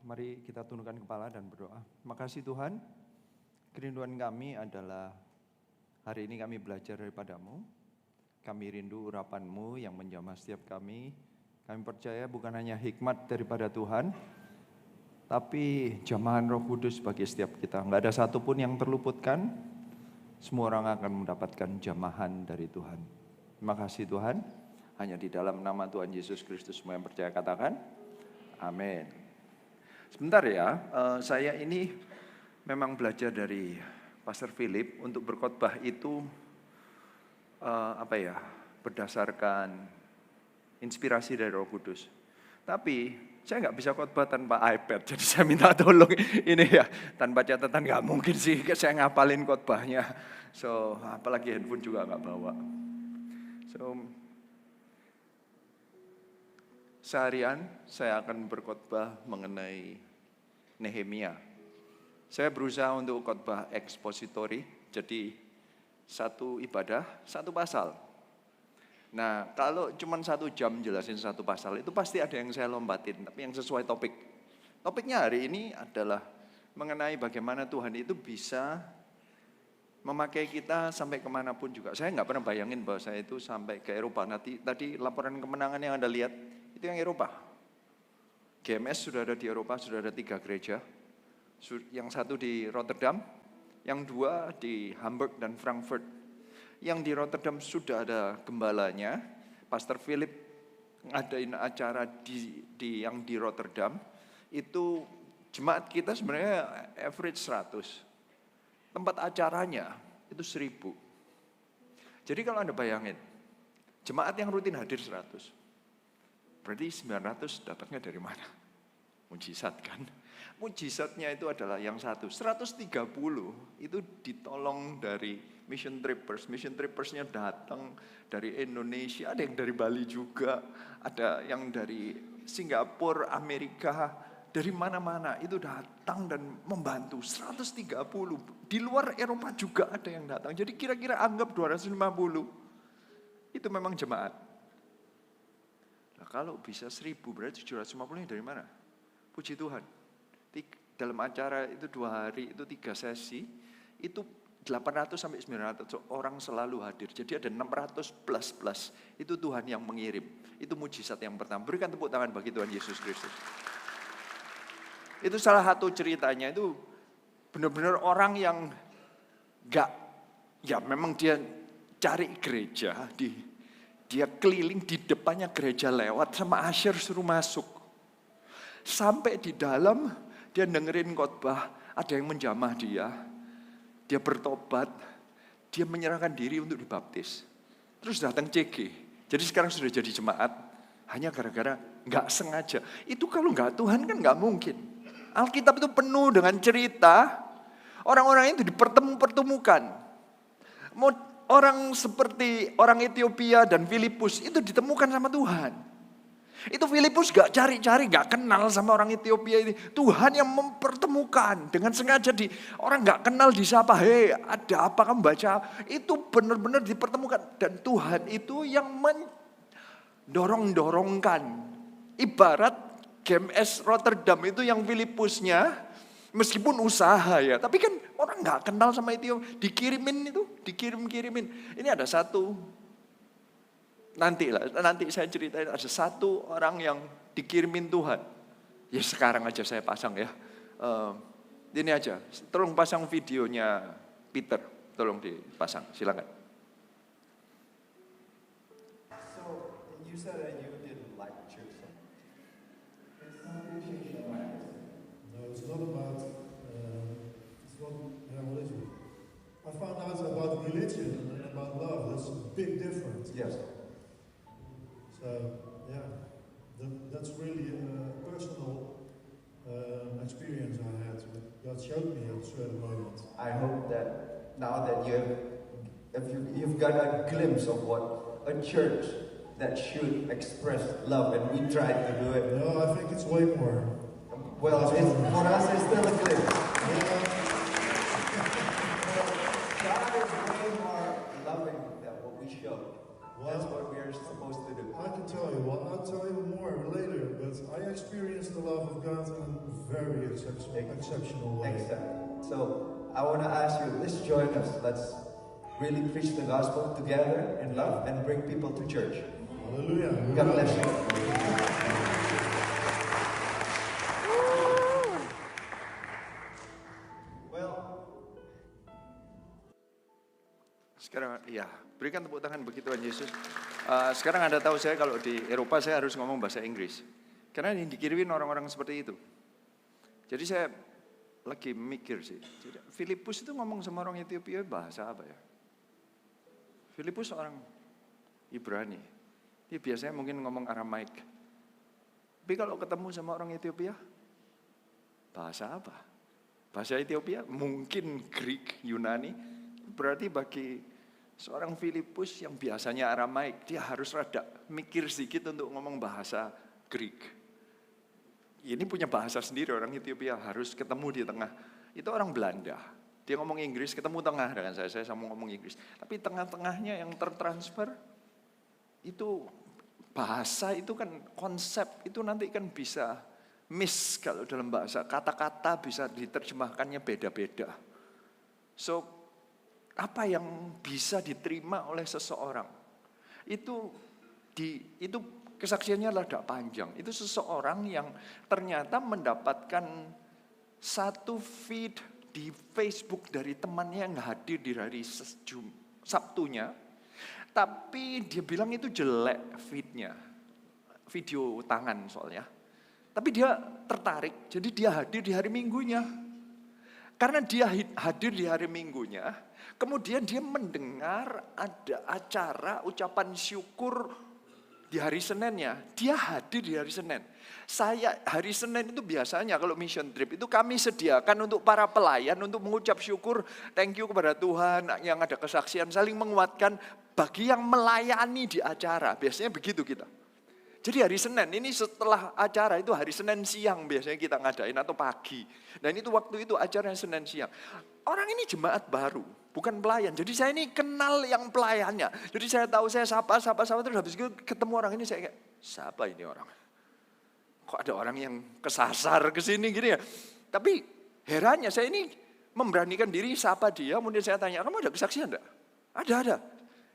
Mari kita tundukkan kepala dan berdoa. Makasih Tuhan, kerinduan kami adalah hari ini kami belajar daripada-Mu. Kami rindu urapan-Mu yang menjamah setiap kami. Kami percaya bukan hanya hikmat daripada Tuhan, tapi jamahan Roh Kudus bagi setiap kita. Enggak ada satupun yang terluputkan, semua orang akan mendapatkan jamahan dari Tuhan. Terima kasih Tuhan, hanya di dalam nama Tuhan Yesus Kristus semua yang percaya katakan, amin. Sebentar ya, saya ini memang belajar dari Pastor Philip untuk berkhotbah itu berdasarkan inspirasi dari Roh Kudus. Tapi saya nggak bisa khotbah tanpa iPad, jadi saya minta tolong ini ya, tanpa catatan nggak mungkin sih saya ngapalin khotbahnya. So apalagi handphone juga nggak bawa. So seharian saya akan berkhotbah mengenai Nehemia. Saya berusaha untuk khotbah ekspositori, jadi satu ibadah, satu pasal. Nah, kalau cuma 1 jam jelasin satu pasal, itu pasti ada yang saya lompatin, tapi yang sesuai topik. Topiknya hari ini adalah mengenai bagaimana Tuhan itu bisa memakai kita sampai kemanapun juga. Saya nggak pernah bayangin bahwa saya itu sampai ke Eropa. Tadi laporan kemenangan yang Anda lihat, itu yang Eropa. GMS sudah ada di Eropa, sudah ada 3 gereja. Yang satu di Rotterdam, yang 2 di Hamburg dan Frankfurt. Yang di Rotterdam sudah ada gembalanya, Pastor Philip ngadain acara yang di Rotterdam. Itu jemaat kita sebenarnya average 100. Tempat acaranya itu 1000. Jadi kalau Anda bayangin, jemaat yang rutin hadir 100. Berarti 900 datangnya dari mana? Mujizat kan? Mujizatnya itu adalah yang satu. 130 itu ditolong dari mission trippers. Mission trippersnya datang dari Indonesia, ada yang dari Bali juga, ada yang dari Singapura, Amerika, dari mana-mana itu datang dan membantu. 130. Di luar Eropa juga ada yang datang. Jadi kira-kira anggap 250. Itu memang jemaat. Nah, kalau bisa 1000 berarti 750 dari mana? Puji Tuhan. Dalam acara itu 2 hari, itu 3 sesi, itu 800 sampai 900 orang selalu hadir. Jadi ada 600 plus. Itu Tuhan yang mengirim. Itu mujizat yang pertama. Berikan tepuk tangan bagi Tuhan Yesus Kristus. Itu salah satu ceritanya, itu benar-benar orang yang memang dia cari gereja, dia keliling di depannya gereja lewat sama Asher suruh masuk. Sampai di dalam dia dengerin khotbah, ada yang menjamah dia bertobat, dia menyerahkan diri untuk dibaptis. Terus datang CG. Jadi sekarang sudah jadi jemaat hanya gara-gara nggak sengaja. Itu kalau nggak Tuhan kan nggak mungkin. Alkitab itu penuh dengan cerita orang-orang itu dipertemukan. Orang seperti orang Ethiopia dan Filipus itu ditemukan sama Tuhan. Itu Filipus gak cari-cari, gak kenal sama orang Ethiopia ini. Tuhan yang mempertemukan dengan sengaja orang gak kenal disapa. Hei, ada apa kamu baca? Itu benar-benar dipertemukan. Dan Tuhan itu yang mendorong-dorongkan. Ibarat GMS Rotterdam itu yang Filipusnya, meskipun usaha ya, tapi kan orang gak kenal sama Ethiopia. Dikirim-kirimin. Ini ada satu. Nanti saya ceritain, ada satu orang yang dikirimin Tuhan. Ya sekarang aja saya pasang ya. Ini aja, tolong pasang videonya Peter, tolong dipasang, silakan. So you said that you didn't like church. No, it's not about. What is it? I found out about religion and about love. That's a big difference. Yes. So, that's really a personal experience I had. God showed me at a certain moment. I hope that now that you've got a glimpse of what a church that should express love, and we tried to do it. No, I think it's way more. Well, for us, it's still a glimpse. Yeah. God is way more loving than what we showed. That's what we are supposed to do. I can tell you, I'll tell you more later, but I experienced the love of God in a very exceptional way. Exactly. So I want to ask you, let's join us. Let's really preach the gospel together in love and bring people to church. Hallelujah. God bless you. Well, Sekarang, ya, berikan tepuk tangan bagi Tuhan Yesus. Sekarang Anda tahu saya kalau di Eropa saya harus ngomong bahasa Inggris. Karena yang dikirimin orang-orang seperti itu. Jadi saya lagi mikir sih. Filipus itu ngomong sama orang Ethiopia bahasa apa ya? Filipus orang Ibrani. Dia biasanya mungkin ngomong Aramaik. Tapi kalau ketemu sama orang Ethiopia, bahasa apa? Bahasa Ethiopia mungkin Greek, Yunani. Berarti bagi seorang Filipus yang biasanya Aramaik, dia harus rada mikir sedikit untuk ngomong bahasa Greek. Ini punya bahasa sendiri orang Ethiopia, harus ketemu di tengah. Itu orang Belanda. Dia ngomong Inggris, ketemu tengah dengan saya sama ngomong Inggris. Tapi tengah-tengahnya yang tertransfer, itu bahasa itu kan konsep, itu nanti kan bisa miss kalau dalam bahasa. Kata-kata bisa diterjemahkannya beda-beda. So, apa yang bisa diterima oleh seseorang, itu kesaksiannya lada panjang. Itu seseorang yang ternyata mendapatkan satu feed di Facebook dari temannya yang hadir di hari Sabtunya. Tapi dia bilang itu jelek feednya. Video tangan soalnya. Tapi dia tertarik, jadi dia hadir di hari Minggunya. Karena dia hadir di hari Minggunya, kemudian dia mendengar ada acara ucapan syukur di hari Seninnya. Dia hadir di hari Senin. Saya hari Senin itu biasanya kalau mission trip itu kami sediakan untuk para pelayan untuk mengucap syukur, thank you kepada Tuhan yang ada kesaksian, saling menguatkan bagi yang melayani di acara. Biasanya begitu kita. Jadi hari Senin ini setelah acara itu hari Senin siang biasanya kita ngadain atau pagi. Dan itu waktu itu acaranya Senin siang. Orang ini jemaat baru, bukan pelayan. Jadi saya ini kenal yang pelayannya. Jadi saya tahu saya sapa terus habis itu ketemu orang ini saya kayak, siapa ini orang? Kok ada orang yang kesasar ke sini gitu ya. Tapi herannya saya ini memberanikan diri sapa dia, kemudian saya tanya, kamu ada kesaksian enggak? Ada.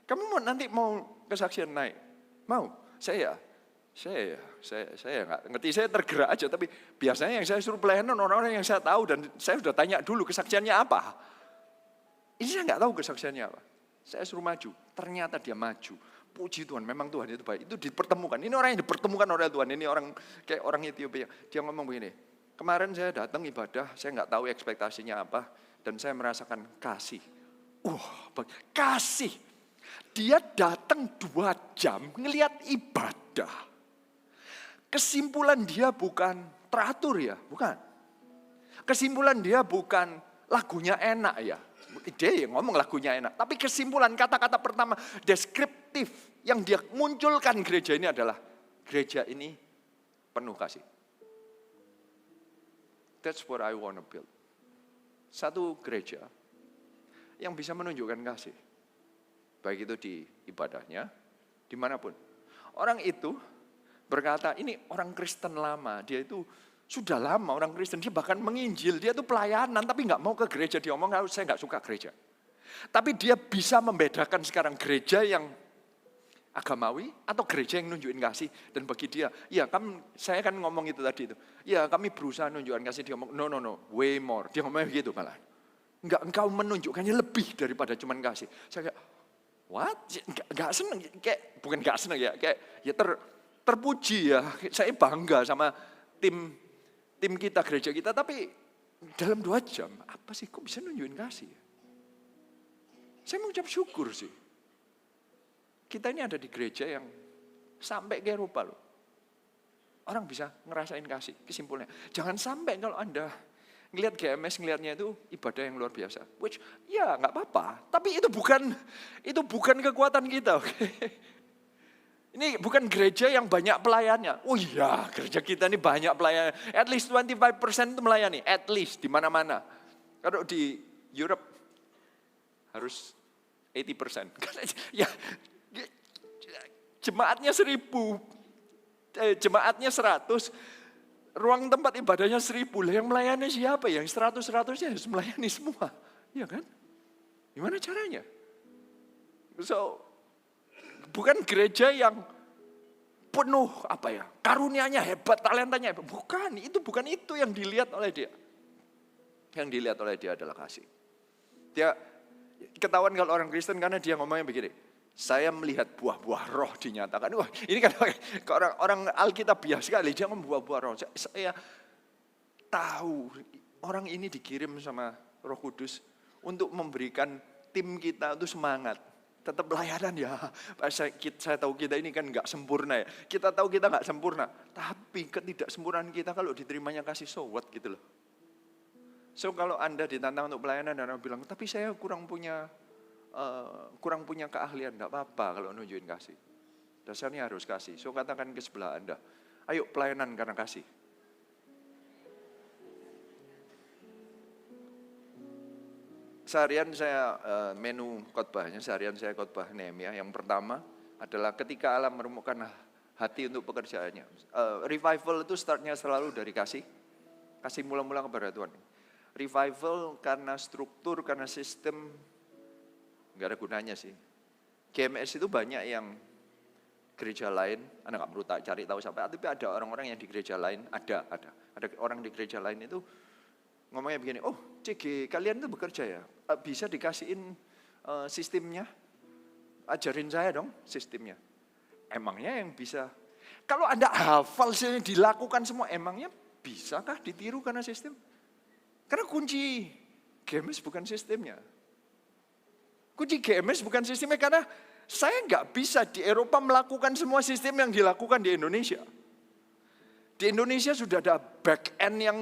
Kamu nanti mau kesaksian naik? Mau? Saya nggak ngerti, saya tergerak aja. Tapi biasanya yang saya suruh pelayanan orang-orang yang saya tahu dan saya sudah tanya dulu kesaksiannya apa. Ini saya nggak tahu kesaksiannya apa. Saya suruh maju, ternyata dia maju. Puji Tuhan, memang Tuhan itu baik. Itu dipertemukan. Ini orang yang dipertemukan oleh Tuhan. Ini orang kayak orang Ethiopia. Dia ngomong begini, kemarin saya datang ibadah, saya nggak tahu ekspektasinya apa, dan saya merasakan kasih. Kasih. Dia datang 2 jam ngelihat ibadah. Kesimpulan dia bukan teratur ya, bukan. Kesimpulan dia bukan lagunya enak ya. Dia yang ngomong lagunya enak. Tapi kesimpulan kata-kata pertama deskriptif yang dia munculkan gereja ini adalah gereja ini penuh kasih. That's what I want to build. Satu gereja yang bisa menunjukkan kasih. Baik itu di ibadahnya, dimanapun. Orang itu berkata, ini orang Kristen lama, dia itu sudah lama orang Kristen, dia bahkan menginjil, dia itu pelayanan tapi nggak mau ke gereja, dia ngomong saya nggak suka gereja. Tapi dia bisa membedakan sekarang gereja yang agamawi atau gereja yang nunjukin kasih. Dan bagi dia, ya saya kan ngomong itu tadi itu, ya kami berusaha nunjukkan kasih, dia ngomong no, way more, dia ngomong begitu malah. Enggak, engkau menunjukkannya lebih daripada cuman kasih. Saya kayak, what? Enggak seneng, kayak bukan enggak seneng ya, kayak ya terpuji ya, saya bangga sama tim kita, gereja kita, tapi dalam 2 jam, apa sih, kok bisa nunjukin kasih? Saya mengucap syukur sih. Kita ini ada di gereja yang sampai ke Eropa loh. Orang bisa ngerasain kasih, kesimpulannya. Jangan sampai kalau Anda ngelihat GMS, ngelihatnya itu ibadah yang luar biasa. Which, ya nggak apa-apa, tapi itu bukan kekuatan kita, oke? Ini bukan gereja yang banyak pelayannya. Oh iya, gereja kita ini banyak pelayannya. At least 25% itu melayani. At least, di mana-mana. Kalau di Europe, harus 80%. Ya, jemaatnya 1.000, jemaatnya 100, ruang tempat ibadahnya 1.000, yang melayani siapa? Yang 100-100-nya harus melayani semua. Iya kan? Gimana caranya? So, bukan gereja yang penuh karunianya hebat, talentanya hebat. Bukan, itu yang dilihat oleh dia. Yang dilihat oleh dia adalah kasih. Dia ketahuan kalau orang Kristen karena dia ngomongnya begini, saya melihat buah-buah roh dinyatakan. Wah, ini kan orang Alkitab biasa sekali, dia ngomong buah-buah roh. Saya tahu orang ini dikirim sama Roh Kudus untuk memberikan tim kita itu semangat. Tetap layanan ya. Saya tahu kita ini kan nggak sempurna ya. Kita tahu kita nggak sempurna. Tapi ketidaksempurnaan kita kalau diterimanya kasih so what gitu loh. So kalau Anda ditantang untuk pelayanan dan Anda bilang, tapi saya kurang punya keahlian, nggak apa-apa kalau nunjukin kasih. Dasarnya harus kasih. So katakan ke sebelah Anda, ayo pelayanan karena kasih. Seharian saya menu khotbahnya, seharian saya khotbah Nehemia. Yang pertama adalah ketika Allah meremukkan hati untuk pekerjaannya. Revival itu startnya selalu dari kasih. Kasih mula-mula kepada Tuhan. Revival karena struktur, karena sistem, nggak ada gunanya sih. GMS itu banyak yang gereja lain, Anda nggak perlu cari tahu siapa, tapi ada orang-orang yang di gereja lain, ada orang di gereja lain itu ngomongnya begini, oh CG kalian tuh bekerja ya, bisa dikasihin sistemnya, ajarin saya dong sistemnya. Emangnya yang bisa, kalau Anda hafal sini dilakukan semua, emangnya bisakah ditiru karena sistem? Karena kunci GMS bukan sistemnya. Kunci GMS bukan sistemnya karena saya nggak bisa di Eropa melakukan semua sistem yang dilakukan di Indonesia. Di Indonesia sudah ada back end yang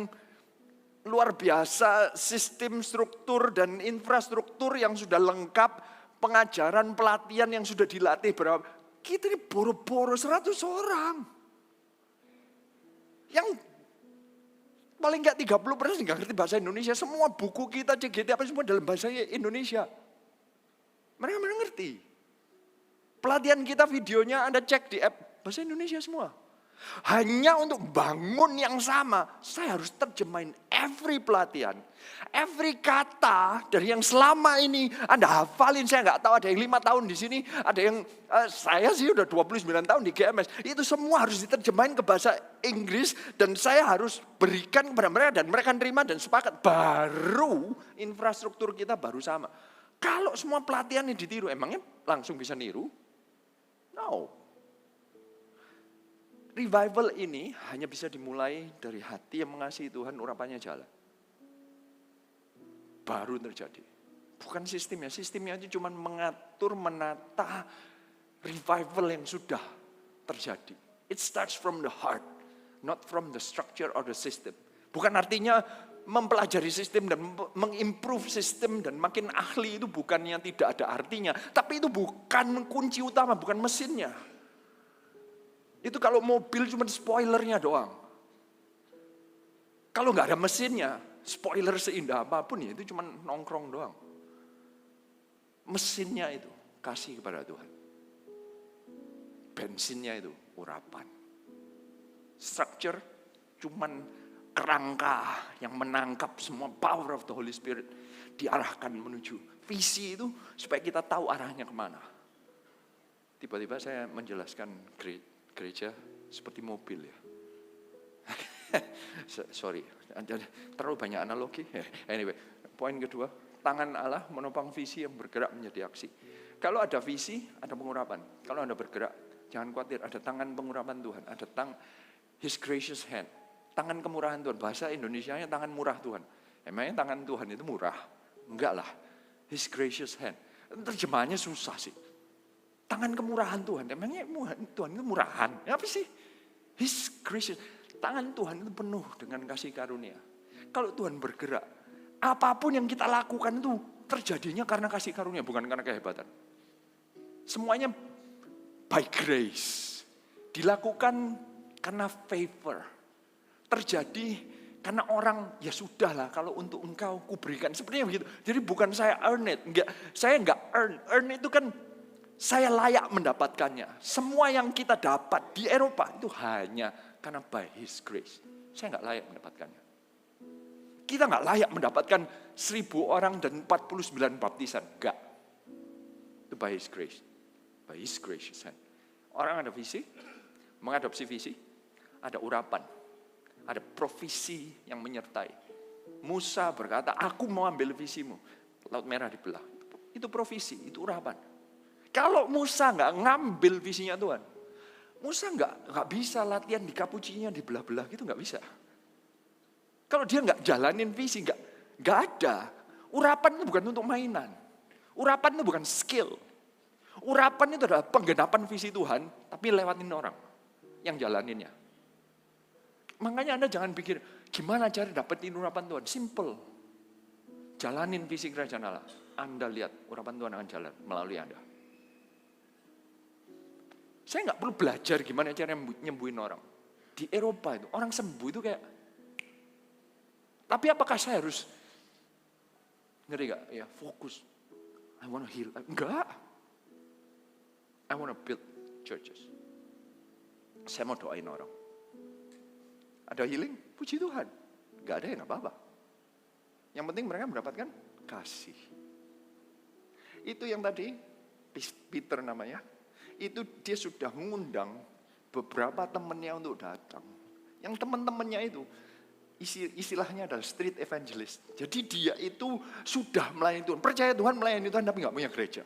luar biasa, sistem struktur dan infrastruktur yang sudah lengkap, pengajaran, pelatihan yang sudah dilatih berapa. Kita ini boro-boro 100 orang. Yang paling enggak 30% enggak ngerti bahasa Indonesia. Semua buku kita, CGT apa semua dalam bahasa Indonesia. Mereka ngerti. Pelatihan kita videonya Anda cek di app, bahasa Indonesia semua. Hanya untuk bangun yang sama, saya harus terjemahin every pelatihan. Every kata dari yang selama ini Anda hafalin, saya nggak tahu ada yang 5 tahun di sini, ada yang saya sih udah 29 tahun di GMS. Itu semua harus diterjemahin ke bahasa Inggris dan saya harus berikan kepada mereka dan mereka terima dan sepakat. Baru infrastruktur kita baru sama. Kalau semua pelatihan ini ditiru, emangnya langsung bisa niru? No. Revival ini hanya bisa dimulai dari hati yang mengasihi Tuhan, urapannya jalan. Baru terjadi. Bukan sistemnya. Sistemnya itu cuma mengatur, menata revival yang sudah terjadi. It starts from the heart, not from the structure or the system. Bukan artinya mempelajari sistem dan mengimprove sistem dan makin ahli itu bukannya tidak ada artinya. Tapi itu bukan kunci utama, bukan mesinnya. Itu kalau mobil cuma spoilernya doang. Kalau nggak ada mesinnya, spoiler seindah apapun ya itu cuma nongkrong doang. Mesinnya itu kasih kepada Tuhan. Bensinnya itu urapan. Structure cuman kerangka yang menangkap semua power of the Holy Spirit diarahkan menuju visi itu supaya kita tahu arahnya kemana. Tiba-tiba saya menjelaskan gereja seperti mobil ya. Sorry, terlalu banyak analogi. Anyway, poin kedua, tangan Allah menopang visi yang bergerak menjadi aksi. Kalau ada visi, ada pengurapan. Kalau Anda bergerak, jangan khawatir, ada tangan pengurapan Tuhan, ada His gracious hand, tangan kemurahan Tuhan. Bahasa Indonesianya tangan murah Tuhan. Emangnya tangan Tuhan itu murah? Enggak lah. His gracious hand. Terjemahannya susah sih. Tangan kemurahan Tuhan. Emangnya Tuhan itu murahan? Apa sih? His gracious. Tangan Tuhan itu penuh dengan kasih karunia. Kalau Tuhan bergerak, apapun yang kita lakukan itu terjadinya karena kasih karunia, bukan karena kehebatan. Semuanya by grace. Dilakukan karena favor. Terjadi karena orang, ya sudahlah kalau untuk engkau kuberikan. Sepertinya begitu. Jadi bukan saya earn it. Saya enggak earn. Earn itu kan saya layak mendapatkannya. Semua yang kita dapat di Eropa itu hanya karena by His grace. Saya nggak layak mendapatkannya. Kita nggak layak mendapatkan 1.000 orang dan 49 baptisan. Enggak. Itu by His grace. By His gracious hand. Orang ada visi, mengadopsi visi, ada urapan, ada profesi yang menyertai. Musa berkata, aku mau ambil visimu. Laut Merah dibelah. Itu profesi, itu urapan. Kalau Musa nggak ngambil visinya Tuhan, Musa nggak bisa latihan di kapucinya dibelah-belah gitu, nggak bisa. Kalau dia nggak jalanin visi, nggak ada. Urapan itu bukan untuk mainan. Urapan itu bukan skill. Urapan itu adalah penggenapan visi Tuhan, tapi lewatin orang yang jalaninnya. Makanya Anda jangan pikir, gimana cara dapetin urapan Tuhan? Simple. Jalanin visi kerajaan Allah. Anda lihat, urapan Tuhan akan jalan melalui Anda. Saya nggak perlu belajar gimana cara nyembuhin orang. Di Eropa itu, orang sembuh itu kayak, tapi apakah saya harus, ngeri gak? Ya, fokus. I want to heal. Enggak. I want to build churches. Saya mau doain orang. Ada healing? Puji Tuhan. Enggak ada ya enggak apa-apa. Yang penting mereka mendapatkan kasih. Itu yang tadi, Peter namanya, itu dia sudah mengundang beberapa temannya untuk datang. Yang teman-temannya itu, istilahnya adalah street evangelist. Jadi dia itu sudah melayani Tuhan. Percaya Tuhan, melayani Tuhan, tapi nggak punya gereja.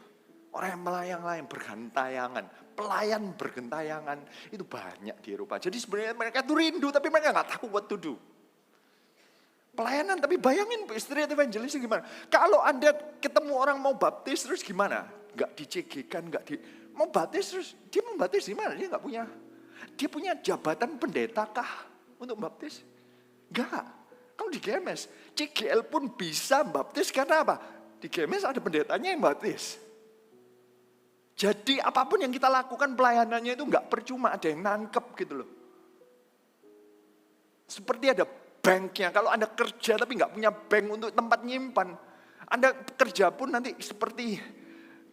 Orang yang melayang-layang bergentayangan. Pelayan bergentayangan. Itu banyak di Eropa. Jadi sebenarnya mereka itu rindu, tapi mereka nggak tahu what to do. Pelayanan, tapi bayangin street evangelist gimana. Kalau Anda ketemu orang mau baptis, terus gimana? Nggak dicegihkan, nggak di... Mau baptis, terus dia mau baptis di mana? Dia nggak punya. Dia punya jabatan pendeta kah untuk baptis? Enggak. Kalau di GMS, CGL pun bisa baptis karena apa? Di GMS ada pendetanya yang baptis. Jadi apapun yang kita lakukan pelayanannya itu enggak percuma, ada yang nangkep gitu loh. Seperti ada banknya, kalau Anda kerja tapi enggak punya bank untuk tempat nyimpan, Anda kerja pun nanti seperti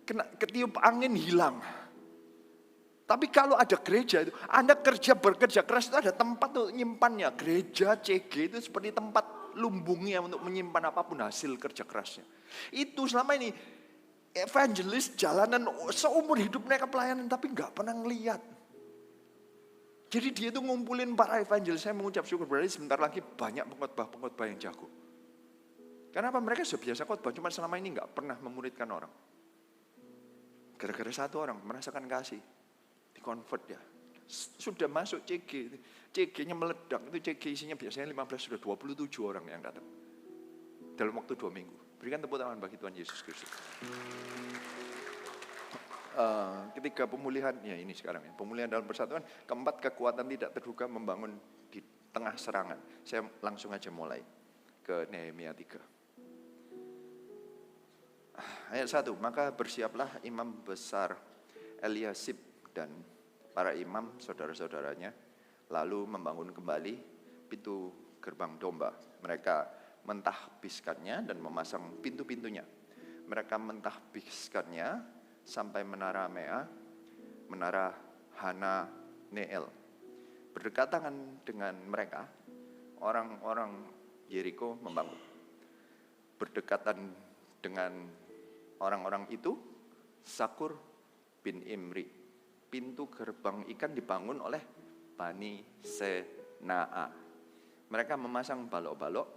kena ketiup angin hilang. Tapi kalau ada gereja itu, Anda bekerja keras itu ada tempat untuk menyimpannya. Gereja, CG itu seperti tempat lumbungnya untuk menyimpan apapun hasil kerja kerasnya. Itu selama ini evangelis jalanan seumur hidup mereka pelayanan tapi nggak pernah ngeliat. Jadi dia itu ngumpulin para evangelis. Saya mengucap syukur berarti sebentar lagi banyak pengkhotbah yang jago. Kenapa? Mereka sudah biasa khotbah, cuma selama ini nggak pernah memuridkan orang. Gara-gara satu orang merasakan kasih. Convert ya. Sudah masuk CG. CG-nya meledak. Itu CG isinya biasanya 15, sudah 27 orang yang datang. Dalam waktu 2 minggu. Berikan tepuk tangan bagi Tuhan Yesus Kristus. Ketiga pemulihan, ya ini sekarang ya. Pemulihan dalam persatuan. Keempat, kekuatan tidak terduga membangun di tengah serangan. Saya langsung aja mulai ke Nehemia 3. Ayat 1, maka bersiaplah imam besar Eliasib dan para imam saudara-saudaranya lalu membangun kembali pintu gerbang domba. Mereka mentahbiskannya dan memasang pintu-pintunya. Mereka mentahbiskannya sampai menara Mea, menara Hananeel. Berdekatan dengan mereka, orang-orang Yeriko membangun. Berdekatan dengan orang-orang itu, Sakur bin Imri. Pintu gerbang ikan dibangun oleh Bani Senaa. Mereka memasang balok-balok,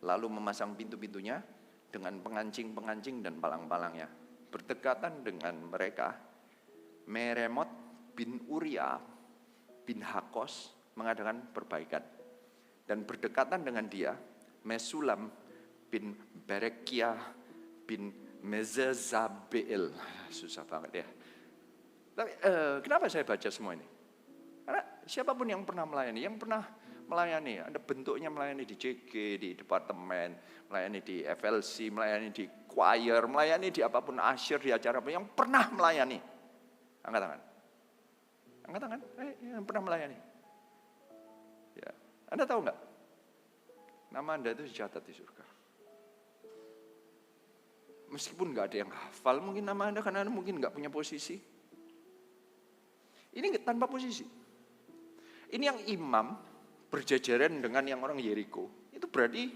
lalu memasang pintu-pintunya dengan pengancing-pengancing dan palang-palangnya. Berdekatan dengan mereka, Meremot bin Uria bin Hakos mengadakan perbaikan. Dan berdekatan dengan dia, Mesulam bin Berekia bin Mezezabeel. Susah banget ya. Tapi kenapa saya baca semua ini? Karena siapapun yang pernah melayani, ada bentuknya melayani di CG, di departemen, melayani di FLC, melayani di choir, melayani di apapun, asyir di acara apa, yang pernah melayani. Angkat tangan. Angkat tangan, yang pernah melayani. Ya, Anda tahu nggak? Nama Anda itu dicatat di surga. Meskipun nggak ada yang hafal mungkin nama Anda, karena Anda mungkin nggak punya posisi. Ini tanpa posisi. Ini yang imam berjejeran dengan yang orang Yeriko. Itu berarti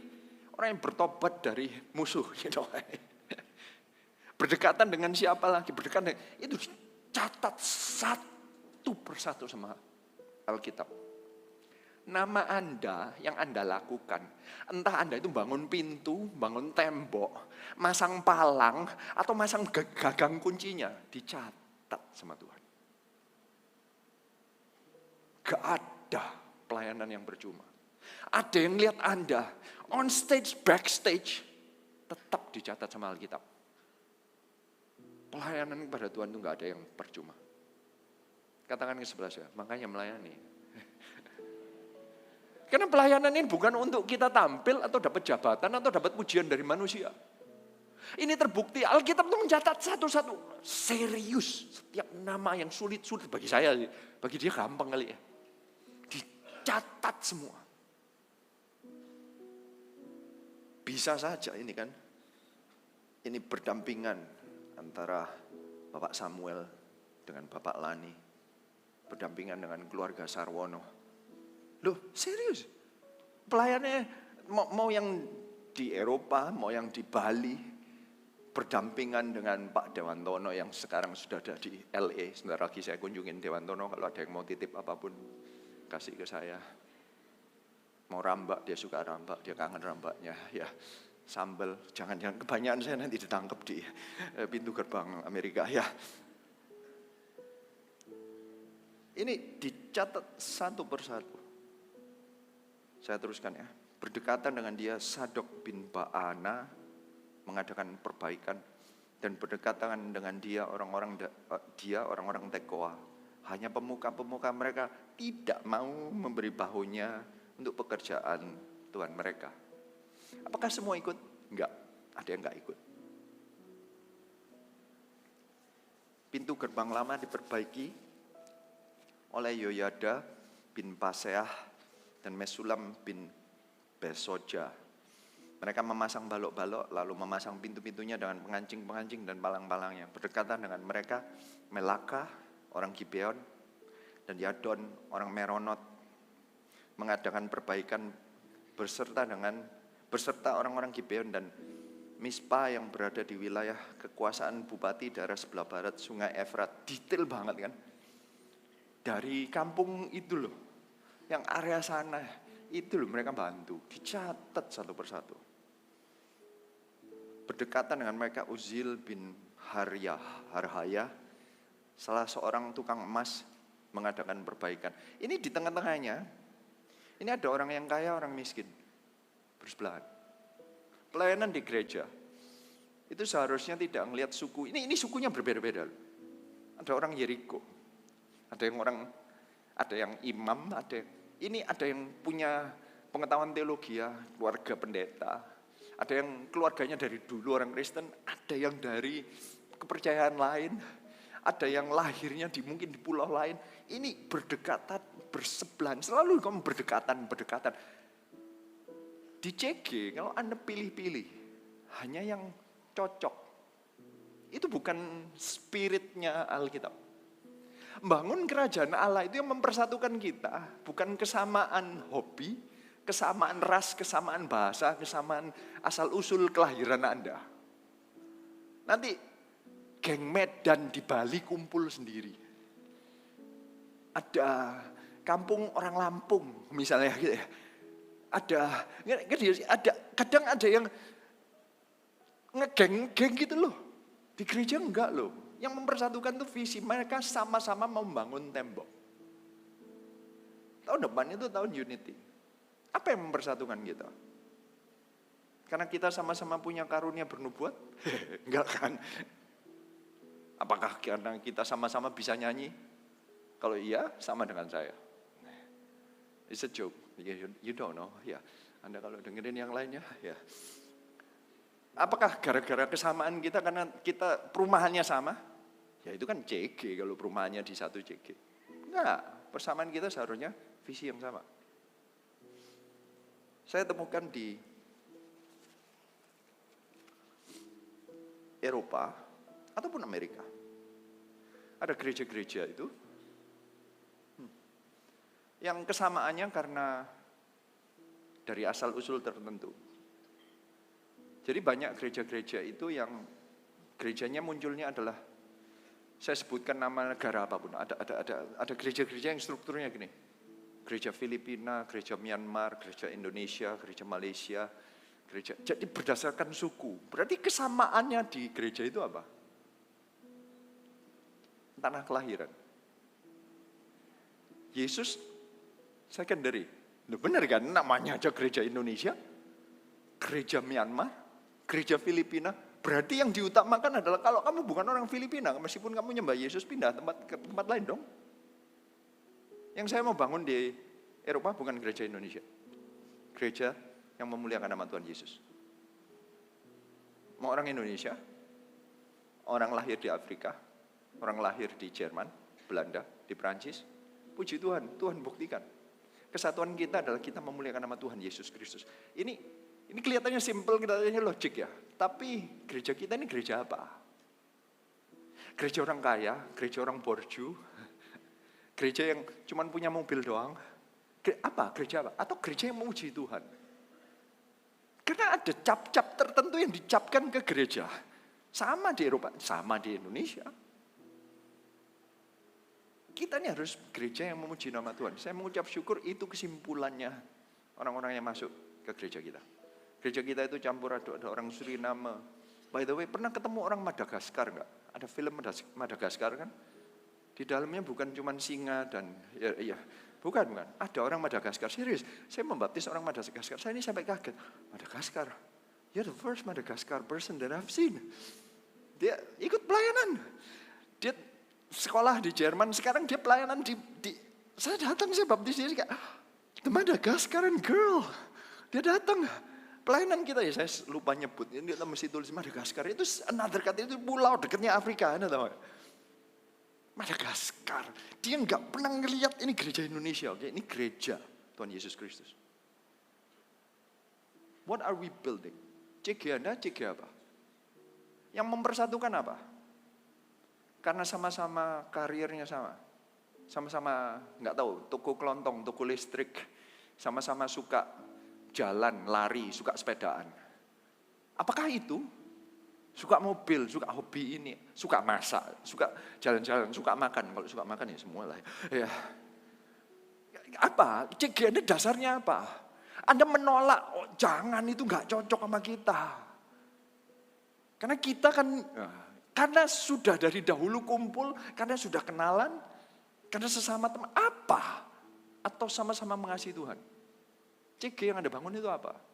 orang yang bertobat dari musuh. Gitu. Berdekatan dengan siapa lagi? Berdekatan dengan, itu dicatat satu persatu sama Alkitab. Nama Anda yang Anda lakukan, entah Anda itu bangun pintu, bangun tembok, masang palang, atau masang gagang kuncinya, dicatat sama Tuhan. Gak ada pelayanan yang percuma. Ada yang lihat Anda, on stage, backstage, tetap dicatat sama Alkitab. Pelayanan kepada Tuhan itu gak ada yang percuma. Katakan ke sebelah saya, makanya melayani. Karena pelayanan ini bukan untuk kita tampil atau dapat jabatan atau dapat pujian dari manusia. Ini terbukti Alkitab itu mencatat satu-satu. Serius. Setiap nama yang sulit-sulit bagi saya. Bagi dia gampang kali ya. Dicatat semua. Bisa saja ini kan. Ini berdampingan antara Bapak Samuel dengan Bapak Lani. Berdampingan dengan keluarga Sarwono. Loh, serius? Pelayannya mau yang di Eropa, mau yang di Bali, berdampingan dengan Pak Dewantono yang sekarang sudah ada di LA. Sebentar lagi saya kunjungin Dewantono, kalau ada yang mau titip apapun, kasih ke saya. Mau rambak, dia suka rambak, dia kangen rambaknya. Ya, sambal, jangan-jangan kebanyakan saya nanti ditangkap di pintu gerbang Amerika. Ya, ini dicatat satu persatu. Saya teruskan ya. Berdekatan dengan dia Sadok bin Baana mengadakan perbaikan, dan berdekatan dengan dia orang-orang Tekoa. Hanya pemuka-pemuka mereka tidak mau memberi bahunya untuk pekerjaan Tuhan mereka. Apakah semua ikut? Enggak, ada yang enggak ikut. Pintu gerbang lama diperbaiki oleh Yoyada bin Paseah dan Mesulam bin Besoja. Mereka memasang balok-balok, lalu memasang pintu-pintunya dengan pengancing-pengancing dan palang-palangnya. Berdekatan dengan mereka, Melaka, orang Gibeon, dan Yadon, orang Meronot, mengadakan perbaikan beserta orang-orang Gibeon dan Mispa yang berada di wilayah kekuasaan bupati daerah sebelah barat Sungai Efrat. Detail banget kan? Dari kampung itu loh, yang area sana, itu loh mereka bantu. Dicatat satu persatu. Berdekatan dengan mereka Uzil bin Harhaya, salah seorang tukang emas, mengadakan perbaikan. Ini di tengah-tengahnya, ini ada orang yang kaya, orang miskin. Bersebelahan. Pelayanan di gereja, itu seharusnya tidak melihat suku. Ini sukunya berbeda-beda. Ada orang Yeriko, ada yang imam, ada yang punya pengetahuan teologi ya, keluarga pendeta. Ada yang keluarganya dari dulu orang Kristen, ada yang dari kepercayaan lain, ada yang lahirnya mungkin di pulau lain. Ini berdekatan, bersebelahan, selalu kamu berdekatan. Di CG, kalau Anda pilih-pilih, hanya yang cocok. Itu bukan spiritnya Alkitab. Bangun kerajaan Allah itu yang mempersatukan kita, bukan kesamaan hobi, kesamaan ras, kesamaan bahasa, kesamaan asal-usul kelahiran Anda. Nanti geng Medan di Bali kumpul sendiri. Ada kampung orang Lampung misalnya gitu ya. Kadang ada yang ngegeng-geng gitu loh. Di gereja enggak loh. Yang mempersatukan itu visi mereka sama-sama membangun tembok. Tahun depan itu tahun unity. Apa yang mempersatukan kita? Karena kita sama-sama punya karunia bernubuat? Enggak kan? Apakah karena kita sama-sama bisa nyanyi? Kalau iya, sama dengan saya. It's a joke. You don't know. Ya, Anda kalau dengerin yang lainnya, ya. Apakah gara-gara kesamaan kita karena kita perumahannya sama? Ya itu kan CG kalau perumahannya di satu CG. Enggak, persamaan kita seharusnya visi yang sama. Saya temukan di Eropa ataupun Amerika. Ada gereja-gereja itu yang kesamaannya karena dari asal-usul tertentu. Jadi banyak gereja-gereja itu yang gerejanya munculnya adalah, saya sebutkan nama negara apapun, ada gereja-gereja yang strukturnya gini. Gereja Filipina, gereja Myanmar, gereja Indonesia, gereja Malaysia, jadi berdasarkan suku. Berarti kesamaannya di gereja itu apa? Tanah kelahiran. Yesus secondary. Benar kan, namanya aja gereja Indonesia, gereja Myanmar, gereja Filipina. Berarti yang diutamakan adalah kalau kamu bukan orang Filipina, meskipun kamu nyembah Yesus, pindah ke tempat lain dong. Yang saya mau bangun di Eropa bukan gereja Indonesia. Gereja yang memuliakan nama Tuhan Yesus. Mau orang Indonesia, orang lahir di Afrika, orang lahir di Jerman, Belanda, di Perancis, puji Tuhan, Tuhan buktikan. Kesatuan kita adalah kita memuliakan nama Tuhan Yesus Kristus. Ini kelihatannya simple, kelihatannya logik ya. Tapi gereja kita ini gereja apa? Gereja orang kaya, gereja orang borju, gereja yang cuma punya mobil doang. Apa? Gereja apa? Atau gereja yang memuji Tuhan? Karena ada cap-cap tertentu yang dicapkan ke gereja. Sama di Eropa, sama di Indonesia. Kita ini harus gereja yang memuji nama Tuhan. Saya mengucap syukur itu kesimpulannya orang-orang yang masuk ke gereja kita. Gereja kita itu campur aduk, ada orang Suriname. By the way, pernah ketemu orang Madagaskar enggak? Ada film Madagaskar kan? Di dalamnya bukan cuma singa dan ya, bukan. Ada orang Madagaskar, serius. Saya membaptis orang Madagaskar. Saya ini sampai kaget. Madagaskar, you're the first Madagaskar person that I've seen. Dia ikut pelayanan. Dia sekolah di Jerman, sekarang dia pelayanan di saya datang, saya baptis dia kayak the Madagaskaran girl. Dia datang pelayanan kita ya, saya lupa nyebut. Ini kita mesti tulis Madagaskar. Itu another kata, itu pulau dekatnya Afrika, Anda tahu? Madagaskar. Dia nggak pernah ngelihat ini gereja Indonesia, oke? Ini gereja Tuhan Yesus Kristus. What are we building? CG Anda, CG apa? Yang mempersatukan apa? Karena sama-sama karirnya sama. Sama-sama nggak tahu, toko kelontong, toko listrik. Sama-sama suka jalan, lari, suka sepedaan. Apakah itu? Suka mobil, suka hobi ini, suka masak, suka jalan-jalan, suka makan. Kalau suka makan ya semua lah. Ya. Apa? CG Anda dasarnya apa? Anda menolak, oh, jangan, itu nggak cocok sama kita. Karena kita kan, karena sudah dari dahulu kumpul, karena sudah kenalan, karena sesama teman, apa? Atau sama-sama mengasihi Tuhan. CG yang Anda bangun itu apa?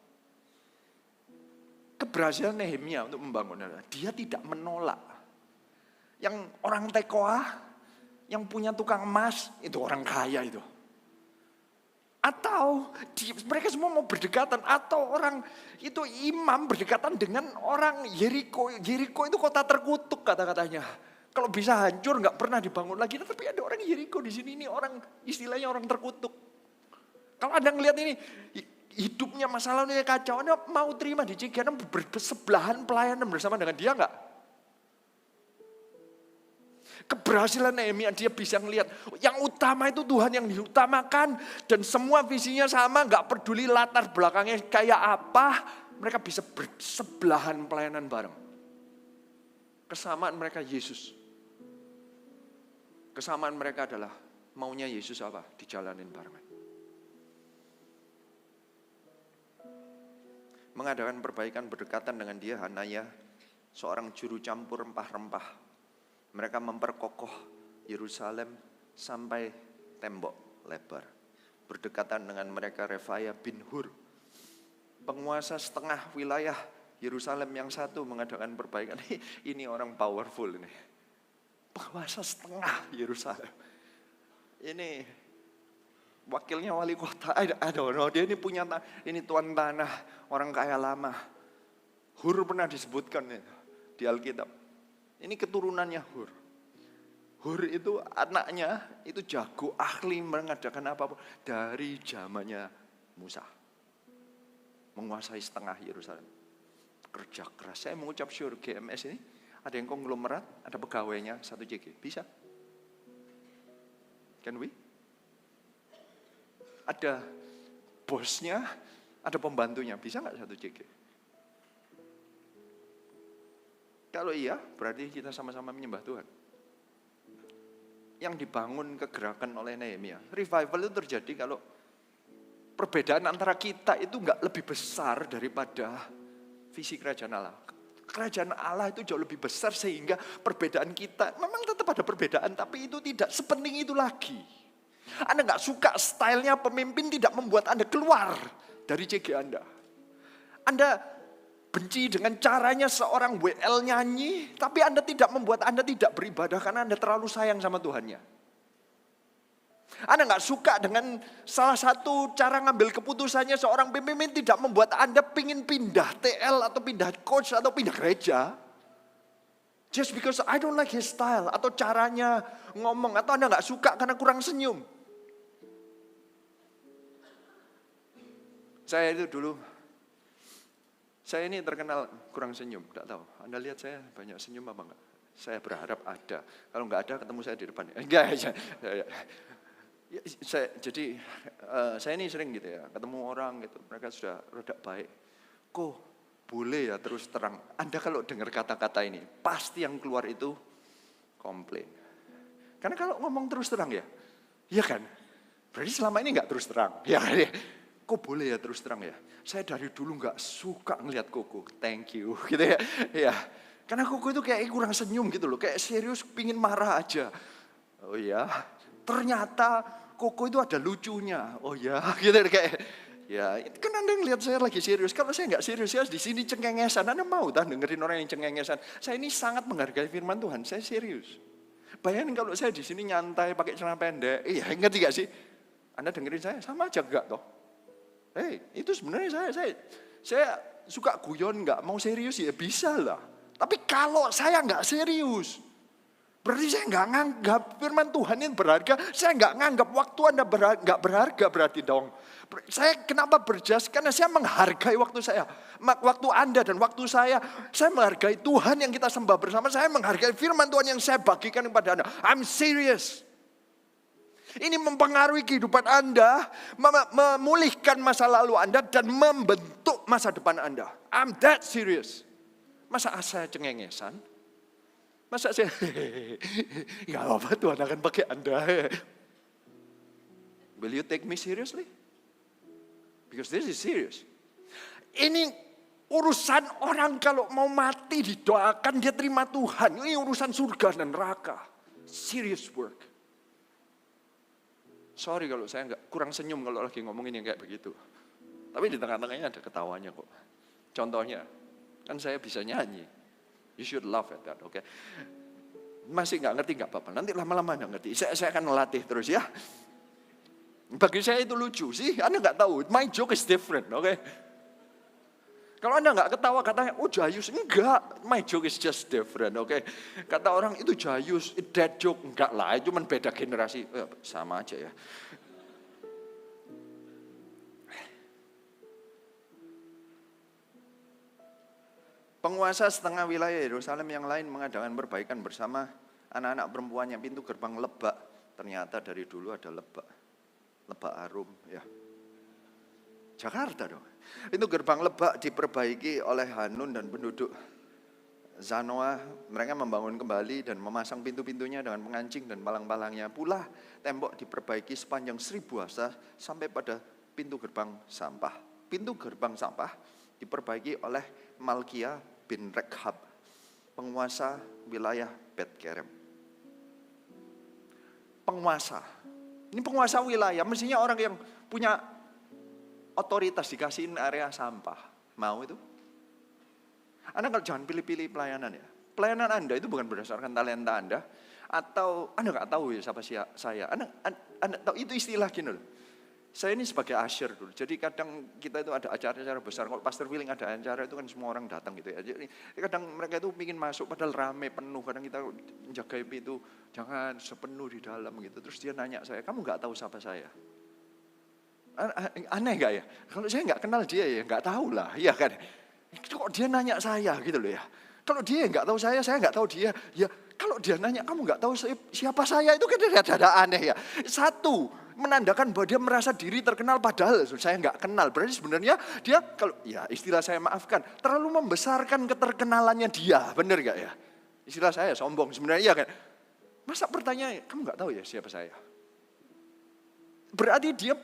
Keberhasilan Nehemia untuk membangun, dia tidak menolak. Yang orang Tekoa, yang punya tukang emas, itu orang kaya itu. Atau mereka semua mau berdekatan, atau orang itu imam berdekatan dengan orang Yeriko. Yeriko itu kota terkutuk kata-katanya. Kalau bisa hancur nggak pernah dibangun lagi. Tapi ada orang Yeriko di sini, ini orang istilahnya orang terkutuk. Kalau Anda ngelihat ini hidupnya masalahnya kacau, Anda mau terima di CG, Anda bersebelahan pelayanan bersama dengan dia nggak? Keberhasilan Nehemia, dia bisa ngelihat yang utama itu Tuhan yang diutamakan, dan semua visinya sama, nggak peduli latar belakangnya kayak apa, mereka bisa bersebelahan pelayanan bareng. Kesamaan mereka Yesus. Kesamaan mereka adalah maunya Yesus apa? Dijalanin barengan. Mengadakan perbaikan berdekatan dengan dia, Hanaya, seorang juru campur rempah-rempah. Mereka memperkokoh Yerusalem sampai tembok lebar. Berdekatan dengan mereka Refaya bin Hur, penguasa setengah wilayah Yerusalem yang satu, mengadakan perbaikan. Ini orang powerful ini. Penguasa setengah Yerusalem. Ini wakilnya wali kota. I don't know. Dia ini punya, ini tuan tanah, orang kaya lama. Hur pernah disebutkan di Alkitab. Ini keturunannya Hur. Hur itu anaknya, itu jago, ahli mengadakan apapun. Dari zamannya Musa. Menguasai setengah Yerusalem. Kerja keras. Saya mengucap syukur GMS ini. Ada yang konglomerat, ada pegawainya, 1 JG. Bisa? Can we? Ada bosnya, Ada pembantunya, bisa nggak 1 CG? Kalau iya, berarti kita sama-sama menyembah Tuhan. Yang dibangun kegerakan oleh Nehemia. Revival itu terjadi kalau perbedaan antara kita itu nggak lebih besar daripada visi kerajaan Allah. Kerajaan Allah itu jauh lebih besar sehingga perbedaan kita, memang tetap ada perbedaan, tapi itu tidak sepenting itu lagi. Anda nggak suka stylenya pemimpin tidak membuat Anda keluar dari CG Anda. Anda benci dengan caranya seorang WL nyanyi, tapi Anda tidak membuat Anda tidak beribadah karena Anda terlalu sayang sama Tuhannya. Anda nggak suka dengan salah satu cara ngambil keputusannya seorang pemimpin tidak membuat Anda pingin pindah TL atau pindah coach atau pindah gereja. Just because I don't like his style atau caranya ngomong atau Anda nggak suka karena kurang senyum. Saya itu dulu, saya ini terkenal kurang senyum, tidak tahu. Anda lihat saya banyak senyum apa enggak? Saya berharap ada. Kalau enggak ada, ketemu saya di depan. Enggak, saya ini sering gitu ya, ketemu orang gitu, mereka sudah rada baik. Kok boleh ya terus terang? Anda kalau dengar kata-kata ini, pasti yang keluar itu komplain. Karena kalau ngomong terus terang ya, iya kan? Berarti selama ini enggak terus terang, ya kan ya? Kok boleh ya terus terang ya? Saya dari dulu nggak suka ngelihat Koko, thank you, gitu ya. Ya, karena Koko itu kayak kurang senyum gitu loh, kayak serius pingin marah aja. Oh ya, ternyata Koko itu ada lucunya. Oh ya, gitu kayak. Ya, kan Anda ngelihat saya lagi serius. Kalau saya nggak serius, saya di sini cengengesan. Anda mau dengerin orang yang cengengesan? Saya ini sangat menghargai firman Tuhan. Saya serius. Bayangin kalau saya di sini nyantai pakai celana pendek. Iya, ngerti gak sih? Anda dengerin saya sama aja enggak toh? Itu sebenarnya saya suka guyon, nggak mau serius ya bisa lah. Tapi kalau saya nggak serius, berarti saya nggak nganggap firman Tuhan ini berharga. Saya nggak nganggap waktu Anda nggak berharga berarti dong. Saya kenapa berjas? Karena saya menghargai waktu saya, waktu Anda dan waktu saya. Saya menghargai Tuhan yang kita sembah bersama. Saya menghargai firman Tuhan yang saya bagikan kepada Anda. I'm serious. Ini mempengaruhi kehidupan Anda, memulihkan masa lalu Anda, dan membentuk masa depan Anda. I'm that serious. Masa saya cengengesan? Masa saya, nggak apa-apa Tuhan akan pakai Anda. Will you take me seriously? Because this is serious. Ini urusan orang kalau mau mati didoakan dia terima Tuhan. Ini urusan surga dan neraka. Serious work. Sorry kalau saya kurang senyum kalau lagi ngomongin yang kayak begitu. Tapi di tengah-tengahnya ada ketawanya kok. Contohnya, kan saya bisa nyanyi. You should laugh at that, oke? Masih nggak ngerti nggak apa-apa. Nanti lama-lama nggak ngerti. Saya akan melatih terus ya. Bagi saya itu lucu sih. Anda nggak tahu. My joke is different, oke? Kalau Anda nggak ketawa katanya, oh jayus. Enggak, my joke is just different, oke? Kata orang itu jayus, dead joke. Enggak lah, cuma beda generasi. Sama aja ya. Penguasa setengah wilayah Yerusalem yang lain mengadakan perbaikan bersama anak-anak perempuannya. Pintu gerbang Lebak, ternyata dari dulu ada Lebak. Lebak Arum, ya. Jakarta dong. Pintu gerbang Lebak diperbaiki oleh Hanun dan penduduk Zanoah. Mereka membangun kembali dan memasang pintu-pintunya dengan pengancing dan palang-palangnya. Pula tembok diperbaiki sepanjang 1000 hasta sampai pada pintu gerbang sampah. Pintu gerbang sampah diperbaiki oleh Malkia bin Rekhab, penguasa wilayah Bet-Kerem. Penguasa. Ini penguasa wilayah, mestinya orang yang punya otoritas dikasihin area sampah. Mau itu? Anda kalau jangan pilih-pilih pelayanan ya. Pelayanan Anda itu bukan berdasarkan talenta Anda. Atau Anda nggak tahu ya siapa saya. Anda tahu itu istilah gini loh. Saya ini sebagai usher dulu. Jadi kadang kita itu ada acara-acara besar. Kalau Pastor Willing ada acara itu kan semua orang datang gitu ya. Jadi kadang mereka itu ingin masuk padahal rame penuh. Kadang kita menjaga itu jangan sepenuh di dalam gitu. Terus dia nanya saya, kamu nggak tahu siapa saya? Aneh gak ya? Kalau saya nggak kenal dia ya nggak tahu lah, ya kan? Kok dia nanya saya gitu loh ya? Kalau dia nggak tahu saya nggak tahu dia. Ya kalau dia nanya kamu nggak tahu siapa saya itu kan ada aneh ya. Satu, menandakan bahwa dia merasa diri terkenal padahal saya nggak kenal. Berarti sebenarnya dia kalau ya istilah saya maafkan terlalu membesarkan keterkenalannya dia, benar nggak ya? Istilah saya sombong sebenarnya kan. Masa pertanyaan kamu nggak tahu ya siapa saya? Berarti dia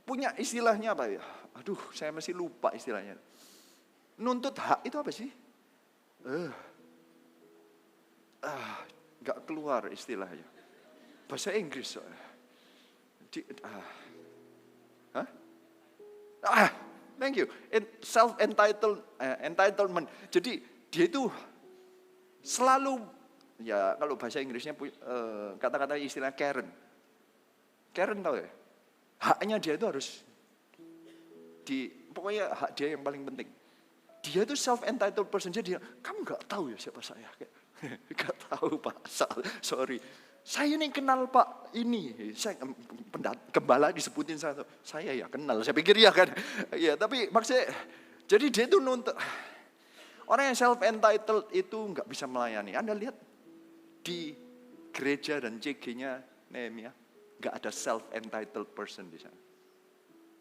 punya istilahnya apa ya? Aduh, saya masih lupa istilahnya. Nuntut hak itu apa sih? Nggak keluar istilahnya. Bahasa Inggris soalnya. Thank you. Entitlement. Jadi dia itu selalu, ya kalau bahasa Inggrisnya kata-kata istilah Karen. Karen tahu ya? Haknya dia itu harus pokoknya hak dia yang paling penting. Dia itu self-entitled person. Jadi kamu gak tahu ya siapa saya? Gak tahu Pak, sorry. Saya ini kenal Pak ini. Saya gembala disebutin saya ya kenal. Saya pikir ya kan. Ya tapi maksudnya, jadi dia itu nuntut. Orang yang self-entitled itu gak bisa melayani. Anda lihat di gereja dan CG-nya Nehemia, gak ada self-entitled person di sana.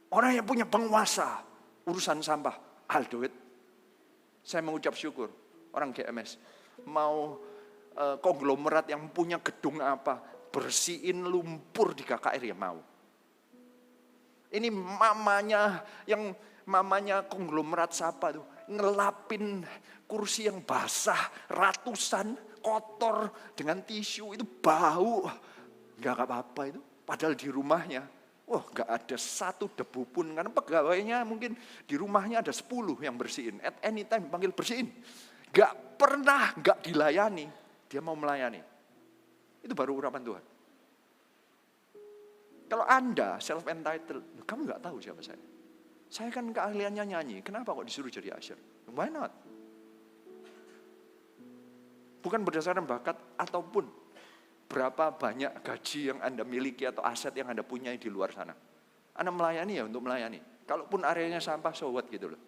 Orang yang punya penguasa, urusan sampah, I'll do it. Saya mengucap syukur, orang GMS. Mau konglomerat yang punya gedung apa, bersihin lumpur di KKR ya mau. Ini mamanya konglomerat siapa tuh, ngelapin kursi yang basah, ratusan, kotor, dengan tisu, itu bau. Gak apa-apa itu, padahal di rumahnya, gak ada satu debu pun, karena pegawainya mungkin di rumahnya ada 10 yang bersihin, at any time panggil bersihin. Gak pernah gak dilayani, dia mau melayani. Itu baru urapan Tuhan. Kalau Anda self-entitled, kamu gak tahu siapa saya. Saya kan keahliannya nyanyi, kenapa kok disuruh jadi usher? Why not? Bukan berdasarkan bakat ataupun berapa banyak gaji yang Anda miliki atau aset yang Anda punya di luar sana. Anda melayani ya untuk melayani. Kalaupun areanya sampah, so what gitu loh.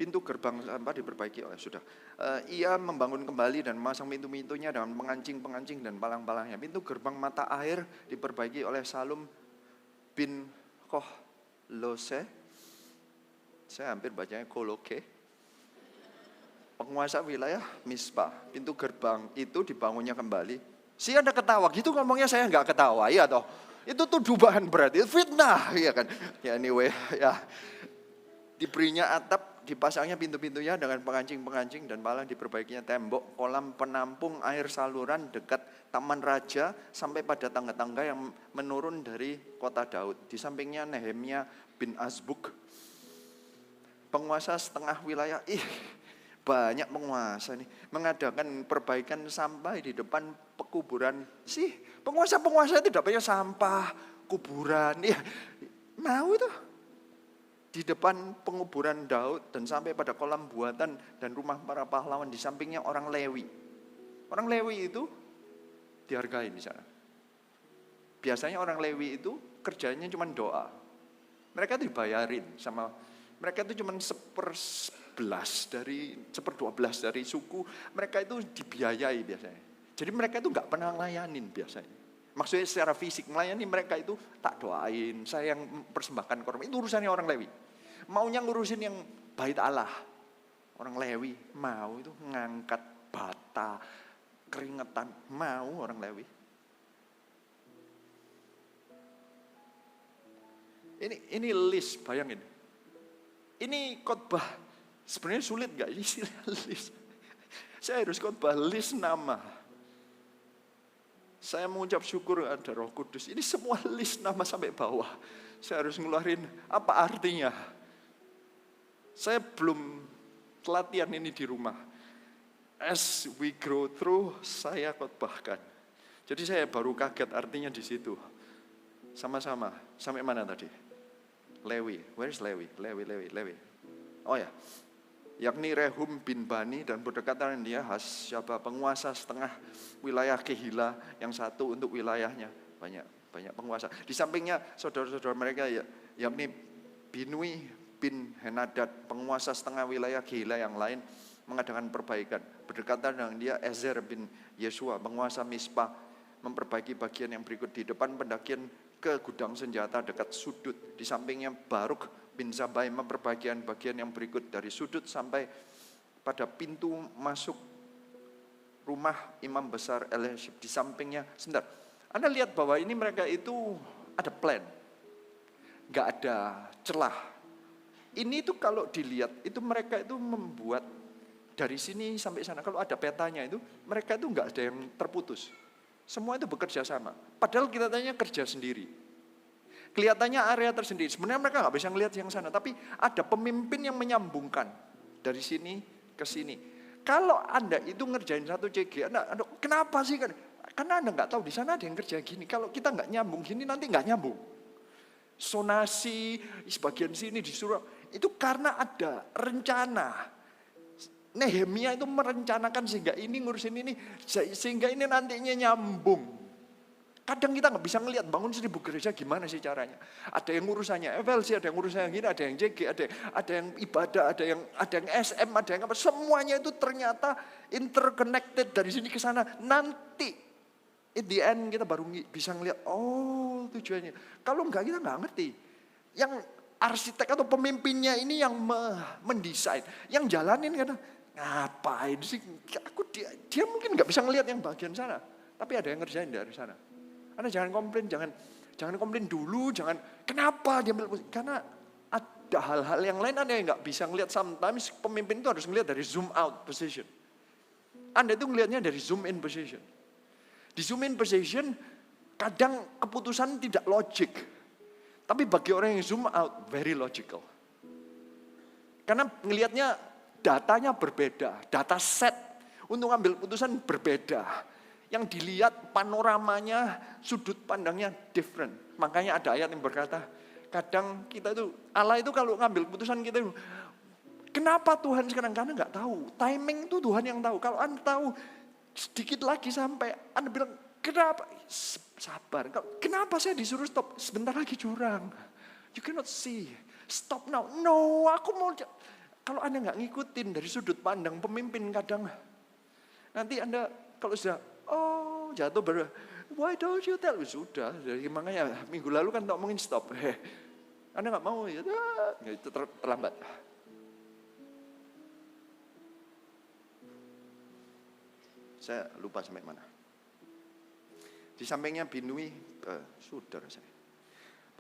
Pintu gerbang sampah diperbaiki sudah. Ia membangun kembali dan memasang pintu-pintunya dengan pengancing-pengancing dan palang-palangnya. Pintu gerbang mata air diperbaiki oleh Salum bin Kohlose. Saya hampir bacanya Koloke. Penguasa wilayah Mispa. Pintu gerbang itu dibangunnya kembali. Si Anda ketawa, gitu ngomongnya saya nggak ketawa, ya toh. Itu tuduhan berarti, fitnah, ya kan. Ya anyway, ya. Diberinya atap, dipasangnya pintu-pintunya dengan pengancing-pengancing dan palang, diperbaikinya tembok, kolam penampung air saluran dekat Taman Raja sampai pada tangga-tangga yang menurun dari kota Daud. Di sampingnya Nehemia bin Azbuk, penguasa setengah wilayah. Banyak penguasa nih mengadakan perbaikan sampah di depan pekuburan. Penguasa-penguasa tidak punya sampah, kuburan. Ya, mau itu. Di depan penguburan Daud dan sampai pada kolam buatan dan rumah para pahlawan, di sampingnya orang Lewi. Orang Lewi itu dihargai di sana. Biasanya orang Lewi itu kerjanya cuma doa. Mereka dibayarin sama, mereka itu cuma 1/12 dari suku, mereka itu dibiayai biasanya. Jadi mereka itu gak pernah ngelayanin biasanya. Maksudnya secara fisik melayani, mereka itu tak doain, saya yang persembahkan korban. Itu urusannya orang Lewi. Maunya ngurusin yang bait Allah. Orang Lewi mau itu ngangkat bata, keringetan, mau orang Lewi. Ini list, bayangin. Ini khotbah, sebenarnya sulit gak istilah list? Saya harus khotbah list nama. Saya mengucap syukur ada Roh Kudus. Ini semua list nama sampai bawah. Saya harus ngeluarin apa artinya. Saya belum latihan ini di rumah. As we grow through, saya khotbahkan. Jadi saya baru kaget artinya di situ. Sama-sama. Sampai mana tadi? Lewi. Where is Lewi? Lewi. Oh ya. Yakni Rehum bin Bani dan berdekatan dia Hasyaba, penguasa setengah wilayah Kehila, yang satu untuk wilayahnya. Banyak penguasa. Di sampingnya saudara-saudara mereka yakni Binui bin Henadad, penguasa setengah wilayah Kehila yang lain. mengadakan perbaikan. Berdekatan dengan dia, Ezer bin Yesua, penguasa Mispa, memperbaiki bagian yang berikut. Di depan pendakian ke gudang senjata dekat sudut. Di sampingnya Baruk bin Zabai memperbaiki bagian yang berikut. Dari sudut sampai pada pintu masuk rumah imam besar Eliashib. Di sampingnya, sebentar. Anda lihat bahwa ini mereka itu ada plan. Gak ada celah. Ini itu kalau dilihat, itu mereka itu membuat dari sini sampai sana. Kalau ada petanya itu, mereka itu gak ada yang terputus. Semua itu bekerja sama. Padahal kita tanya kerja sendiri. Kelihatannya area tersendiri. Sebenarnya mereka gak bisa ngelihat yang sana. Tapi ada pemimpin yang menyambungkan. Dari sini ke sini. Kalau Anda itu ngerjain satu CG, Anda kenapa sih? Karena Anda gak tahu di sana ada yang kerja gini. Kalau kita gak nyambung gini, nanti gak nyambung. Sonasi, sebagian sini disuruh. Itu karena ada rencana. Nehemia itu merencanakan sehingga ini ngurusin ini. Sehingga ini nantinya nyambung. Kadang kita gak bisa ngelihat bangun 1000 gereja gimana sih caranya. Ada yang urusannya FLC, ada yang urusannya gini, ada yang JG, ada yang ibadah, ada yang SM, ada yang apa. Semuanya itu ternyata interconnected dari sini ke sana. Nanti at the end kita baru bisa ngelihat, oh tujuannya. Kalau enggak kita enggak ngerti. Yang arsitek atau pemimpinnya ini yang mendesain, yang jalanin kadang ngapain sih? Dia mungkin enggak bisa ngelihat yang bagian sana, tapi ada yang ngerjain dari sana. Anda jangan komplain, jangan komplain dulu, jangan kenapa dia karena ada hal-hal yang lain Anda yang enggak bisa ngelihat. Sometimes pemimpin itu harus ngelihat dari zoom out position. Anda itu ngelihatnya dari zoom in position. Di zoom in position, kadang keputusan tidak logik. Tapi bagi orang yang zoom out, very logical. Karena ngelihatnya datanya berbeda, data set untuk ambil keputusan berbeda. Yang dilihat panoramanya, sudut pandangnya different. Makanya ada ayat yang berkata, kadang kita itu, Allah itu kalau ngambil keputusan kita itu, kenapa Tuhan sekarang? Karena nggak tahu. Timing itu Tuhan yang tahu. Kalau Anda tahu, sedikit lagi sampai Anda bilang, kenapa? Sabar. Kenapa saya disuruh stop? Sebentar lagi jurang. You cannot see. Stop now. No, aku mau. Kalau Anda nggak ngikutin dari sudut pandang pemimpin kadang. Nanti Anda kalau sudah, jatuh why don't you tell? Sudah. Jadi makanya minggu lalu kan ngomongin stop. Anda nggak mau, ya itu terlambat. Saya lupa sampai mana. Di sampingnya Binui, saudara saya.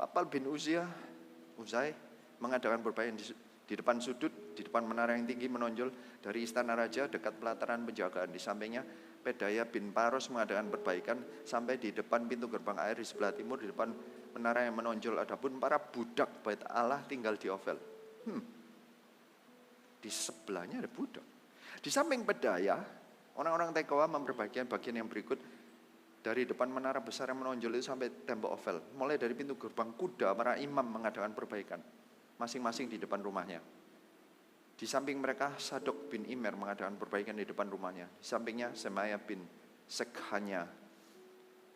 Papal bin Uzai mengadakan perbaikan di depan sudut, di depan menara yang tinggi menonjol dari istana raja dekat pelataran penjagaan. Di sampingnya Pedaya bin Paros mengadakan perbaikan sampai di depan pintu gerbang air di sebelah timur, di depan menara yang menonjol. Adapun para budak bait Allah tinggal di Ofel. Di sebelahnya ada budak. Di samping Pedaya, orang-orang Tekoa memperbaiki bagian yang berikut dari depan menara besar yang menonjol itu sampai tembok Ofel. Mulai dari pintu gerbang kuda, para imam mengadakan perbaikan masing-masing di depan rumahnya. Di samping mereka Sadok bin Imer mengadakan perbaikan di depan rumahnya. Di sampingnya Semaya bin Sekhanya,